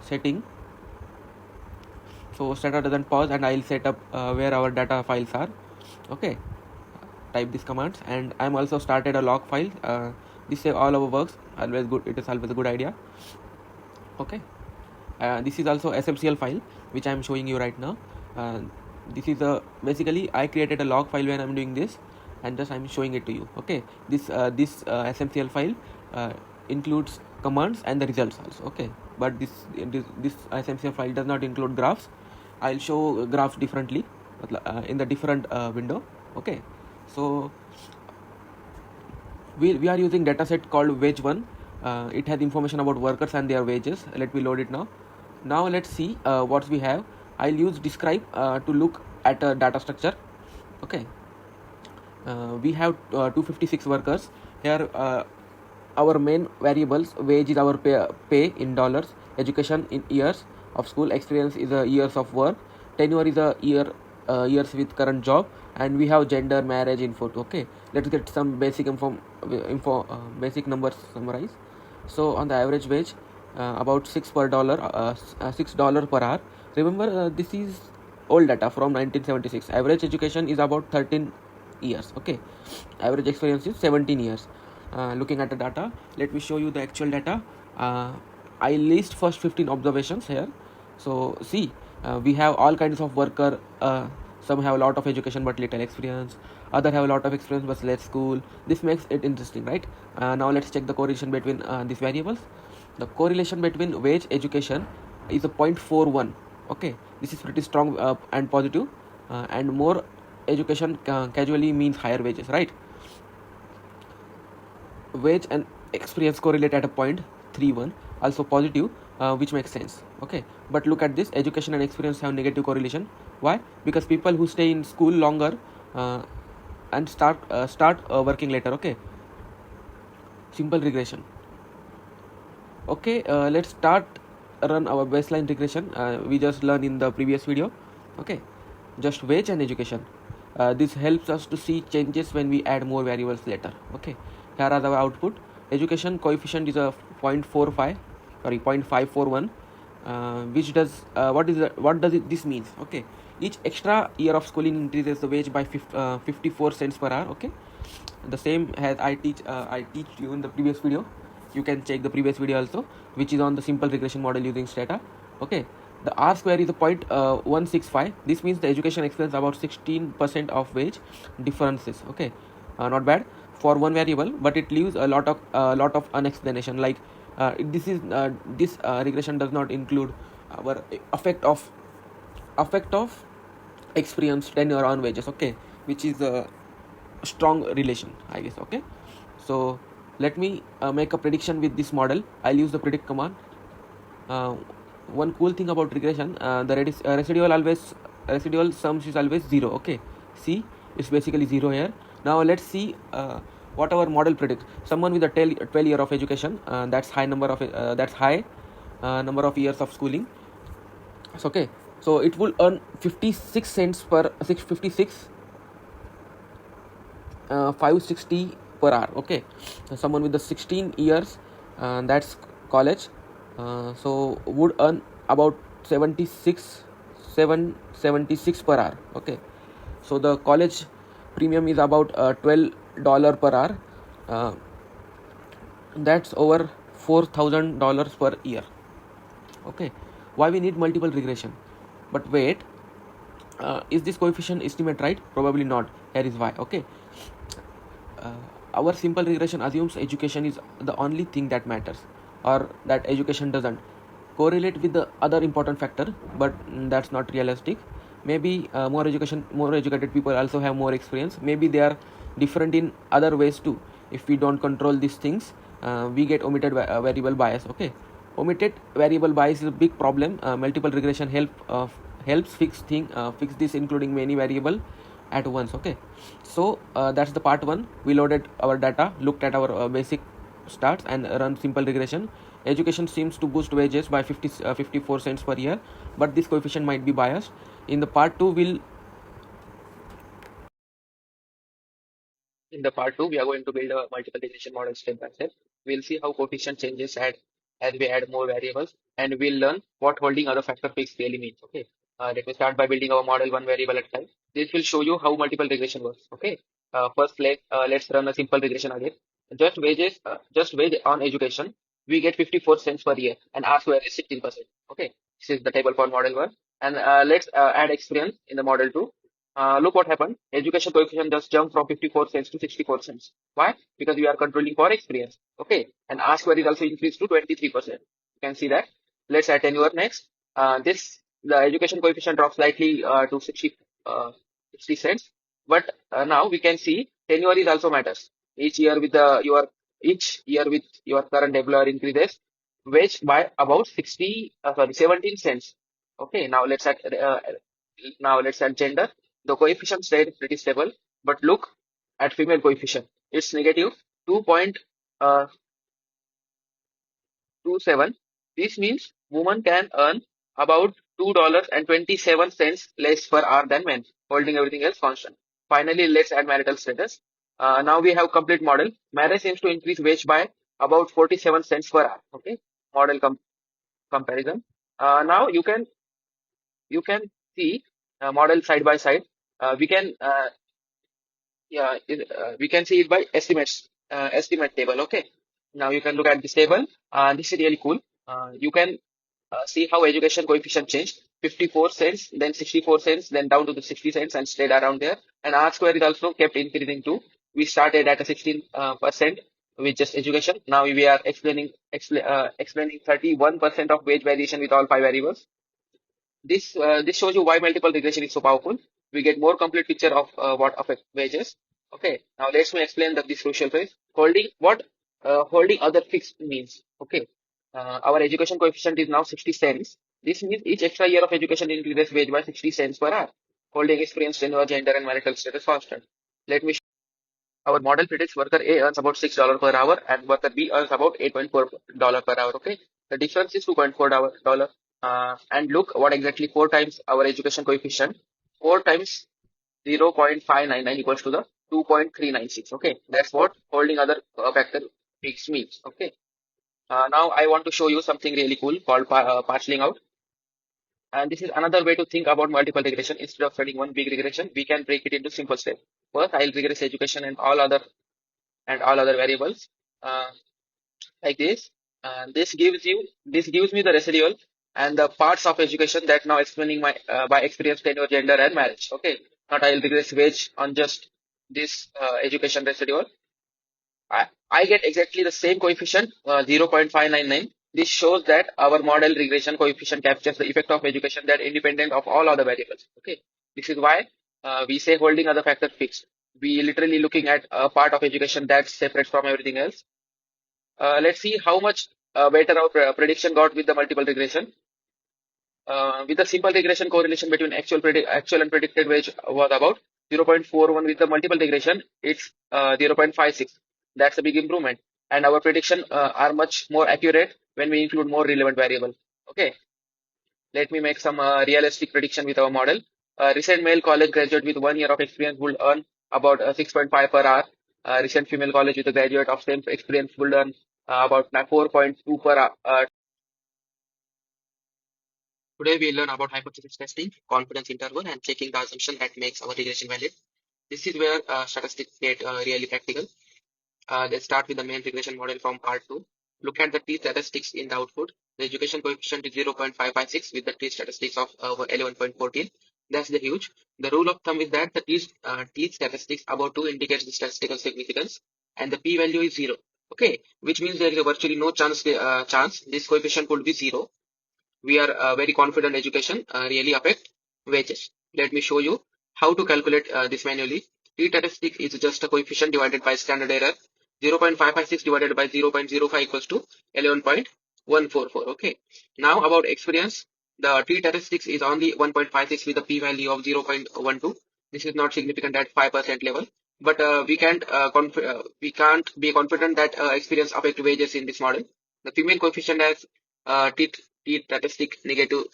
setting, so STATA doesn't pause, and I'll set up where our data files are. Okay, type these commands, and I'm also started a log file. This save all our works, always good. It is always a good idea. Okay, this is also SMCL file which I'm showing you right now. This is basically I created a log file when I'm doing this, and just I'm showing it to you. Okay, this SMCL file includes commands and the results also. Okay, but this SMCL file does not include graphs. I'll show graphs differently in the different window. Okay, so we are using dataset called wage 1. It has information about workers and their wages. Let me load it now. Now let's see what we have. I'll use describe to look at a data structure. Okay, we have 256 workers here. Our main variables: wage is our pay in dollars, education in years of school, experience is a years of work, tenure is a years with current job, and we have gender, marriage info. Okay, let's get some basic basic numbers summarized. So on the average wage, about $6 per hour. Remember, this is old data from 1976. Average education is about 13 years. Okay, average experience is 17 years. Looking at the data, let me show you the actual data. I list first 15 observations here. So see, we have all kinds of worker. Some have a lot of education but little experience, other have a lot of experience but less school. This makes it interesting, right? Now let's check the correlation between these variables. The correlation between wage education is a 0.41. Okay, this is pretty strong and positive, and more education casually means higher wages, right? Wage and experience correlate at a 0.31, also positive, which makes sense. Okay, but look at this, education and experience have negative correlation. Why? Because people who stay in school longer and start working later. Okay, simple regression. Okay, let's start run our baseline regression. We just learned in the previous video. Okay, just wage and education. This helps us to see changes when we add more variables later. Okay, here are the output. Education coefficient is a 0.541, which does what does this means? Okay, each extra year of schooling increases the wage by 54 cents per hour. Okay, the same as I teach you in the previous video. You can check the previous video also, which is on the simple regression model using STATA. Okay, the R square is a 0.165. This means the education explains about 16% of wage differences. Okay, not bad for one variable, but it leaves a lot of unexplanation. Like this regression does not include our effect of experience tenure on wages. Okay, which is a strong relation, I guess. Okay, so let me make a prediction with this model. I'll use the predict command. One cool thing about regression, the residual sums is always 0. Okay, see, it's basically 0 here. Now let's see what our model predicts. Someone with a 12 year of education, that's high number of years of schooling. So, okay, so it will earn 56 cents per 656 560 per hour. Okay, so someone with the 16 years, that's college, so would earn about 76 per hour. Okay, so the college premium is about $12 per hour. That's over $4,000 per year. Okay, why we need multiple regression? But wait, is this coefficient estimate right? Probably not. Here is why. Okay, our simple regression assumes education is the only thing that matters, or that education doesn't correlate with the other important factor, but that's not realistic. Maybe more educated people also have more experience. Maybe they are different in other ways too. If we don't control these things, we get omitted variable bias. Okay, omitted variable bias is a big problem. Multiple regression helps fix this, including many variable at once. Okay, so that's the part 1. We loaded our data, looked at our basic stats, and run simple regression. Education seems to boost wages by 54 cents per year, but this coefficient might be biased. In the part 2, In the part two, we are going to build a multiple regression model step by step. We'll see how coefficient changes as we add more variables, and we'll learn what holding other factor fixed really means. Okay. Let me start by building our model one variable at a time. This will show you how multiple regression works. Okay. First, let's run a simple regression again. Just wage on education. We get 54 cents per year, and R square is 16%. Okay. This is the table for model one, and let's add experience in the model two. Look what happened. Education coefficient just jumped from 54 cents to 64 cents. Why? Because we are controlling for experience. Okay. And R square is also increased to 23%. You can see that. Let's add tenure next. The education coefficient drops slightly to 60 cents. But now we can see tenure is also matters. Each year with each year with your current employer increases wage by about 17 cents. Okay. Now let's add gender. The coefficient stayed pretty stable, but look at female coefficient. It's negative 2.27. This means women can earn about $2.27 less per hour than men, holding everything else constant. Finally, let's add marital status. Now we have complete model. Marriage seems to increase wage by about 47 cents per hour. Okay, model comparison. Now you can see model side by side. We can we can see it by estimate table. Okay. Now you can look at this table. This is really cool. You can see how education coefficient changed. 54 cents, then 64 cents, then down to the 60 cents and stayed around there. And R square is also kept increasing too. We started at a 16% with just education. Now we are explaining 31% of wage variation with all five variables. This shows you why multiple regression is so powerful. We get more complete picture of what affect wages. Okay, now let's me explain this crucial phrase. Holding other fixed means. Okay, our education coefficient is now 60 cents. This means each extra year of education increases wage by 60 cents per hour. Holding experience, tenure, gender, and marital status constant. Let me Our model predicts worker A earns about $6 per hour and worker B earns about $8.4 per hour. Okay. The difference is $2.4. And look what exactly four times our education coefficient. Four times 0.599 equals to the 2.396. Okay. That's what holding other factor fixed means. Okay. Now I want to show you something really cool called parceling out. And this is another way to think about multiple regression. Instead of studying one big regression, we can break it into simple steps. First, I'll regress education and all other variables uh, like this. And this gives me the residual and the parts of education that now explaining my by experience, tenure, gender, and marriage. Okay, not I'll regress wage on just this education residual. I get exactly the same coefficient, 0.599. This shows that our model regression coefficient captures the effect of education that independent of all other variables. Okay, this is why we say holding other factor fixed. We literally looking at a part of education that's separate from everything else. Let's see how much better our prediction got with the multiple regression. With the simple regression, correlation between actual and predicted wage was about 0.41. With the multiple regression, it's 0.56. That's a big improvement. And our prediction are much more accurate when we include more relevant variable. Okay, let me make some realistic prediction with our model. Recent male college graduate with 1 year of experience would earn about 6.5 per hour. Recent female college with a graduate of same experience would earn about 4.2 per hour. Today we learn about hypothesis testing, confidence interval, and checking the assumption that makes our regression valid. This is where statistics get really practical. Let's start with the main regression model from part 2. Look at the t-statistics in the output. The education coefficient is 0.556 with the t-statistics of 11.14. That's the huge. The rule of thumb is that the t-statistics above 2 indicates the statistical significance and the p-value is 0. Okay, which means there is virtually no chance this coefficient could be 0. We are very confident education really affect wages. Let me show you how to calculate this manually. T-statistic is just a coefficient divided by standard error. 0.556 divided by 0.05 equals to 11.144. Okay. Now about experience, the t-statistics is only 1.56 with a p-value of 0.12. This is not significant at 5% level, but we can't be confident that experience affect wages in this model. The female coefficient has t statistic negative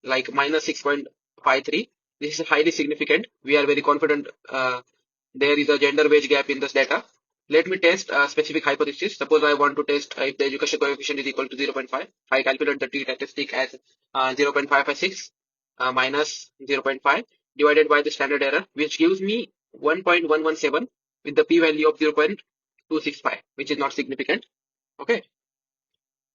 like minus 6.53. This is highly significant. We are very confident there is a gender wage gap in this data. Let me test a specific hypothesis. Suppose I want to test if the education coefficient is equal to 0.5. I calculate the t statistic as 0.556 minus 0.5 divided by the standard error, which gives me 1.117 with the p-value of 0.265, which is not significant. Okay.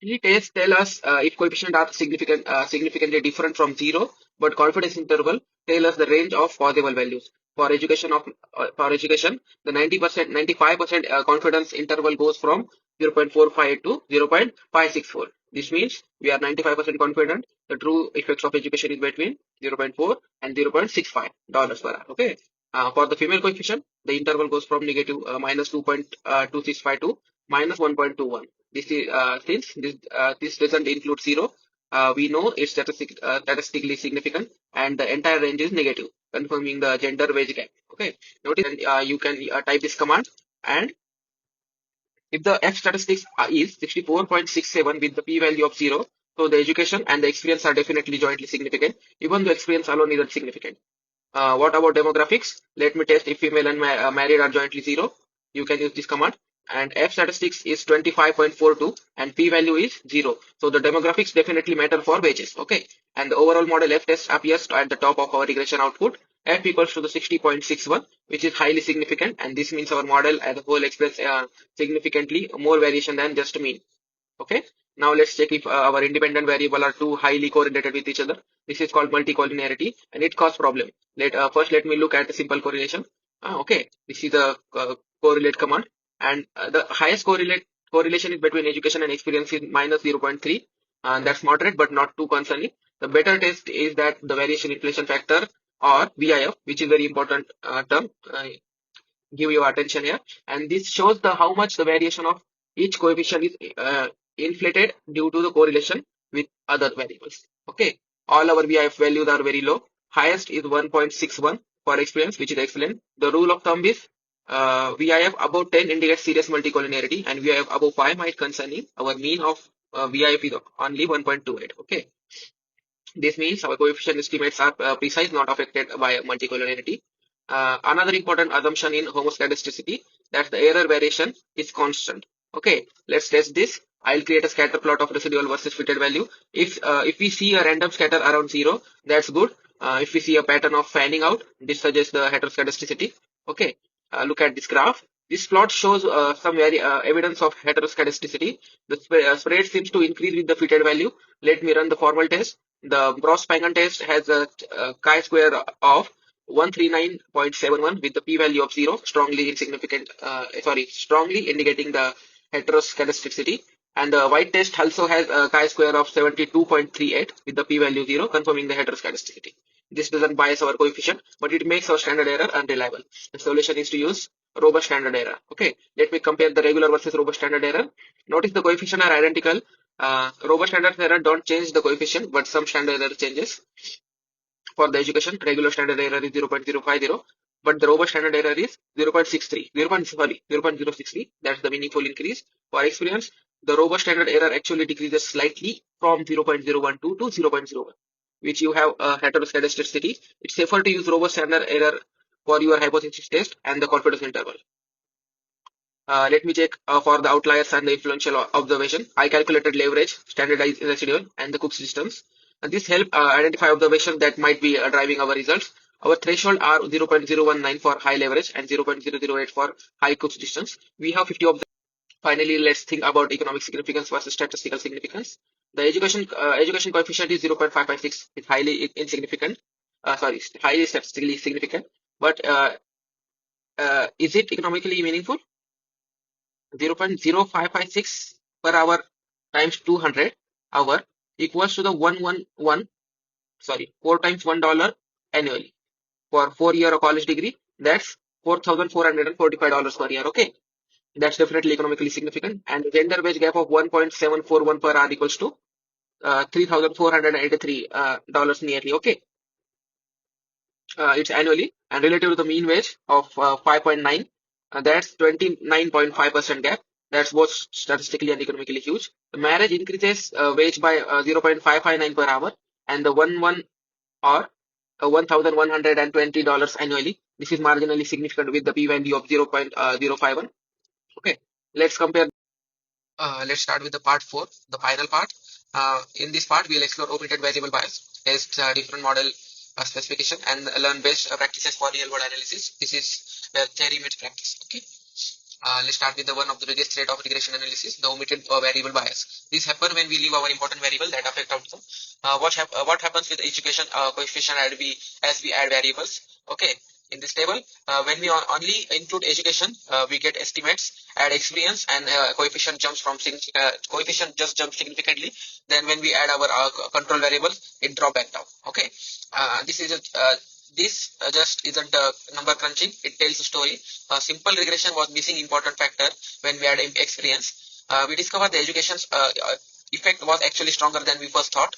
T-tests tell us if coefficients are significantly different from zero, but confidence interval tell us the range of possible values. For education, the 90%, 95% confidence interval goes from 0.45 to 0.564. This means we are 95% confident the true effects of education is between 0.4 and $0.65 per hour. Okay. For the female coefficient, the interval goes from negative minus 2.265 to minus 1.21. This is since this doesn't include zero, we know it's statistically significant, and the entire range is negative, confirming the gender wage gap. Okay, notice you can type this command, and if the F statistics is 64.67 with the p-value of zero, so the education and the experience are definitely jointly significant, even though experience alone isn't significant. What about demographics? Let me test if female and married are jointly zero. You can use this command. And F statistics is 25.42 and p value is zero. So the demographics definitely matter for wages. Okay. And the overall model F test appears at the top of our regression output. F equals to the 60.61, which is highly significant. And this means our model as a whole expresses significantly more variation than just mean. Okay. Now let's check if our independent variable are too highly correlated with each other. This is called multicollinearity and it causes problem. First let me look at the simple correlation. Okay, this is a correlate command, and the highest correlation is between education and experience is minus 0.3, and that's moderate but not too concerning. The better test is that the variation inflation factor, or VIF, which is very important term. Give your attention here, and this shows the how much the variation of each coefficient is inflated due to the correlation with other variables. Okay, all our VIF values are very low. Highest is 1.61 for experience, which is excellent. The rule of thumb is VIF above 10 indicates serious multicollinearity, and VIF above 5 might concerning. Our mean of VIF is only 1.28. Okay, this means our coefficient estimates are precise, not affected by multicollinearity. Another important assumption in homoscedasticity, that the error variation is constant. Okay, let's test this. I'll create a scatter plot of residual versus fitted value. If we see a random scatter around zero, that's good. If we see a pattern of fanning out, this suggests the heteroscedasticity. Okay, look at this graph. This plot shows some evidence of heteroscedasticity. The spread seems to increase with the fitted value. Let me run the formal test. The Gauss-Pangan test has a chi-square of 139.71 with the p-value of 0, strongly insignificant, strongly indicating the heteroscedasticity. And the white test also has a chi-square of 72.38 with the p-value 0, confirming the heteroscedasticity. This doesn't bias our coefficient, but it makes our standard error unreliable. The solution is to use robust standard error. Okay, let me compare the regular versus robust standard error. Notice the coefficient are identical. Robust standard error don't change the coefficient, but some standard error changes. For the education, regular standard error is 0.050, but the robust standard error is 0.63, 0.063. That's the meaningful increase. For experience, the robust standard error actually decreases slightly from 0.012 to 0.01, which you have a heteroscedasticity. It's safer to use robust standard error for your hypothesis test and the confidence interval. Let me check for the outliers and the influential observation. I calculated leverage, standardized residual, and the Cook's distance. And this help identify observations that might be driving our results. Our threshold are 0.019 for high leverage and 0.008 for high Cook's distance. We have 50 observations. Finally, let's think about economic significance versus statistical significance. The education coefficient is 0.556. It's highly insignificant. Highly statistically significant. But is it economically meaningful? 0.0556 per hour times 200 hour equals to the 4 times $1 annually. For 4 year college degree, that's $4,445 per year. Okay, that's definitely economically significant. And the gender wage gap of 1.741 per hour equals to $3,483 nearly. Okay, it's annually, and relative to the mean wage of 5.9, that's 29.5% gap. That's both statistically and economically huge. The marriage increases wage by 0.559 per hour, and the one or $1,120 annually. This is marginally significant with the p-value of 0.051. Okay, let's compare. Let's start with the part 4, the final part. In this part, we'll explore omitted variable bias, test different model specification, and learn best practices for real world analysis. This is where theory meets practice. Okay. Let's start with the one of the biggest threat of regression analysis, the omitted variable bias. This happens when we leave our important variable that affect outcome. What happens with education coefficient as we add variables? Okay, in this table, when we only include education, we get estimates, add experience, and coefficient just jumps significantly. Then when we add our control variables, it drop back down. Okay, this is this just isn't number crunching. It tells a story. Simple regression was missing important factor when we had experience. We discovered the education's effect was actually stronger than we first thought.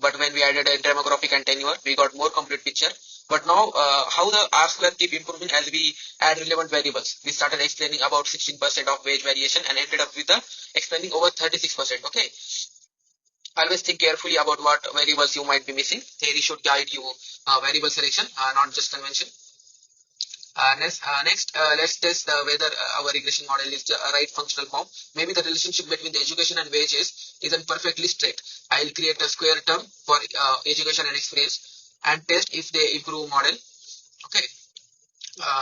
But when we added a demographic and tenure, we got more complete picture. But now, how the R square keep improving as we add relevant variables. We started explaining about 16% of wage variation and ended up with the explaining over 36%. Okay. Always think carefully about what variables you might be missing. Theory should guide you variable selection, not just convention. Next, let's test whether our regression model is the right functional form. Maybe the relationship between the education and wages isn't perfectly straight. I'll create a square term for education and experience and test if they improve model. Okay,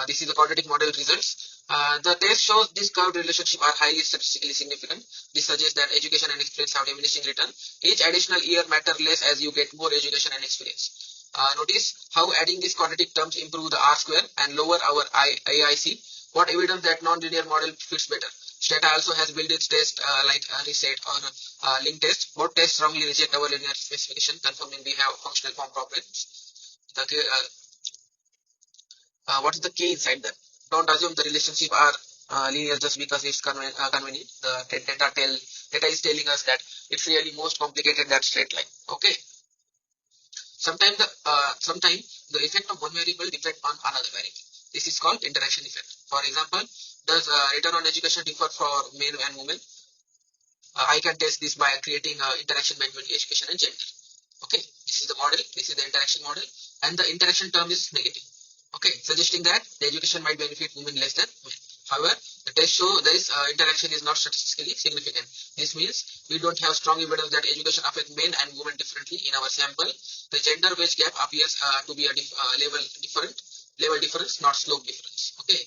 this is the quadratic model results. The test shows this curved relationship are highly statistically significant. This suggests that education and experience have diminishing return. Each additional year matter less as you get more education and experience. Notice how adding these quadratic terms improve the R square and lower our AIC. What evidence that non-linear model fits better? STATA also has built its test like reset or link test. Both tests strongly reject our linear specification, confirming we have functional form problems. What is the key inside them? Don't assume the relationship are linear just because it's convenient. The data is telling us that it's really most complicated than straight line. Okay. Sometimes the effect of one variable depend on another variable. This is called interaction effect. For example, does return on education differ for men and women? I can test this by creating interaction between education and gender. Okay, this is the model, this is the interaction model, and the interaction term is negative. Okay, suggesting that the education might benefit women less than men. However, the test show this interaction is not statistically significant. This means we don't have strong evidence that education affects men and women differently in our sample. The gender wage gap appears to be a level difference, not slope difference. Okay,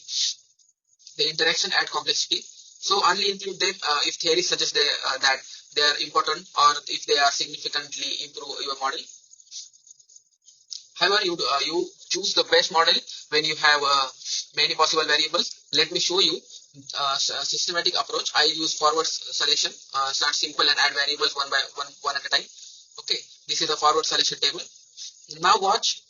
the interaction add complexity. So only include them if theory suggests that they are important or if they are significantly improve your model. However, you choose the best model when you have many possible variables. Let me show you a systematic approach. I use forward selection. Start simple and add variables one at a time. Okay, this is a forward selection table. Now watch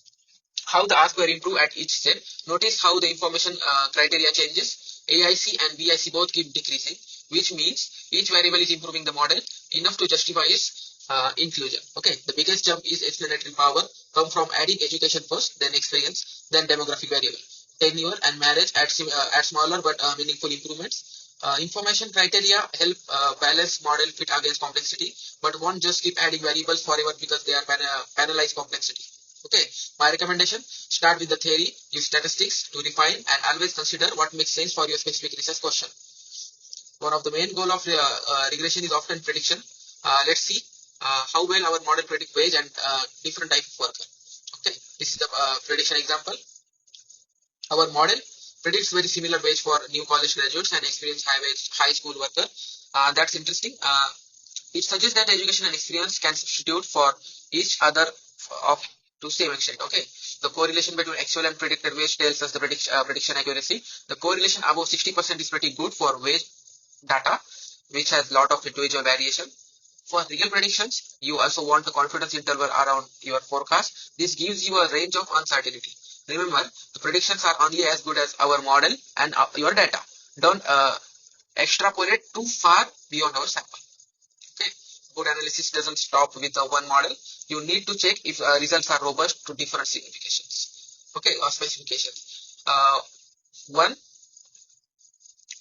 how the R square improve at each step. Notice how the information criteria changes. AIC and BIC both keep decreasing, which means each variable is improving the model enough to justify its inclusion. Okay, the biggest jump is explanatory power, come from adding education first, then experience, then demographic variable. Tenure and marriage add smaller but meaningful improvements. Information criteria help balance model fit against complexity, but won't just keep adding variables forever because they are penalize complexity. Okay, my recommendation, start with the theory, use statistics to refine and always consider what makes sense for your specific research question. One of the main goal of regression is often prediction. Let's see how well our model predict wage and different type of worker. Okay, this is the prediction example. Our model predicts very similar wage for new college graduates and experienced high school worker. That's interesting. It suggests that education and experience can substitute for each other of to same extent. Okay, the correlation between actual and predicted wage tells us the prediction accuracy. The correlation above 60% is pretty good for wage data, which has lot of individual variation. For real predictions, you also want the confidence interval around your forecast. This gives you a range of uncertainty. Remember, the predictions are only as good as our model and your data. Don't extrapolate too far beyond our sample. Okay, good analysis doesn't stop with one model. You need to check if results are robust to different significations. Okay, or specifications. One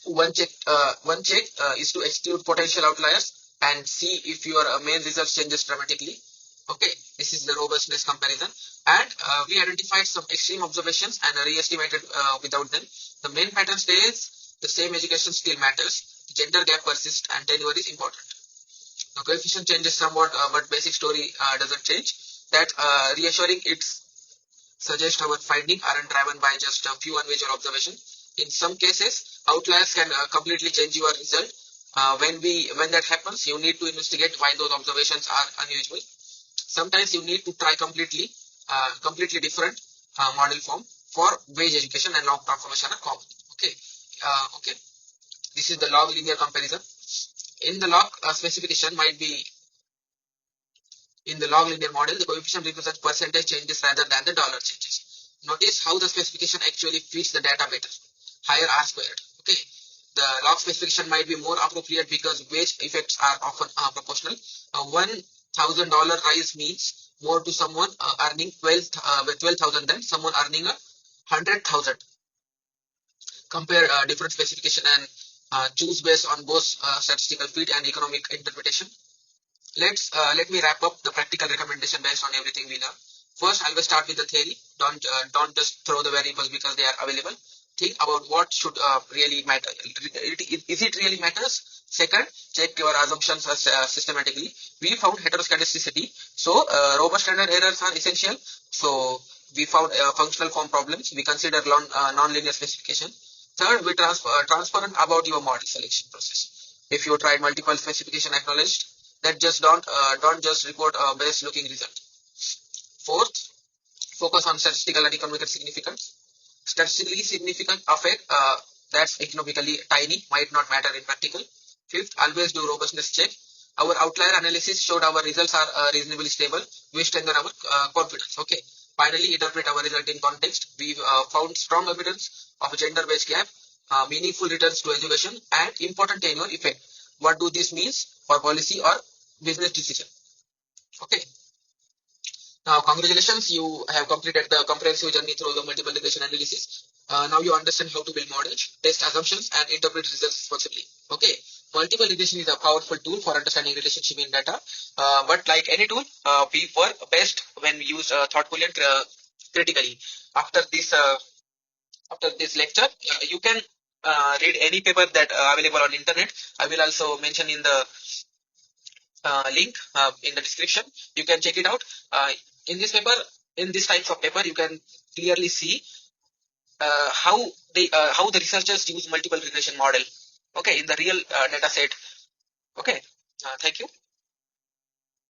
One check is to exclude potential outliers and see if your main result changes dramatically. Okay, this is the robustness comparison. And we identified some extreme observations and re-estimated without them. The main pattern stays the same, education still matters. The gender gap persists and tenure is important. The coefficient changes somewhat, but basic story doesn't change. That reassuring, it's suggest our findings aren't driven by just a few unusual observations. In some cases, outliers can completely change your result. When that happens, you need to investigate why those observations are unusual. Sometimes you need to try completely different model form for wage education and log transformation are common. Okay, okay. This is the log linear comparison. In the log specification might be In the log linear model, the coefficient represents percentage changes rather than the dollar changes. Notice how the specification actually fits the data better. Higher R squared. Okay. The log specification might be more appropriate because wage effects are often proportional. A $1,000 rise means more to someone earning 12,000 than someone earning a 100,000. Compare different specification and choose based on both statistical fit and economic interpretation. Let me wrap up the practical recommendation based on everything we learned. First, I will start with the theory. Don't just throw the variables because they are available. Think about what should really matter. Is it really matters? Second, check your assumptions systematically. We found heteroscedasticity, so robust standard errors are essential. So we found functional form problems. We consider non-linear specification. Third, we transparent about your model selection process. If you tried multiple specification acknowledged, that just don't just report a best looking result. Fourth, focus on statistical and economic significance. Statistically significant effect that's economically tiny might not matter in practical. Fifth, always do robustness check. Our outlier analysis showed our results are reasonably stable. We strengthen our confidence. Okay. Finally, interpret our result in context. We found strong evidence of gender wage gap, meaningful returns to education, and important tenure effect. What do this means for policy or business decision? Okay. Now, congratulations, you have completed the comprehensive journey through the multiple regression analysis. Now you understand how to build models, test assumptions, and interpret results responsibly. Okay. Multiple regression is a powerful tool for understanding relationship in data. But like any tool, we work best when we use thoughtfully and critically. After this, uh, After this lecture, you can read any paper that available on internet. I will also mention in the link in the description. You can check it out. In this paper, in this types of paper, you can clearly see how the researchers use multiple regression model. Okay, in the real data set. Okay, thank you.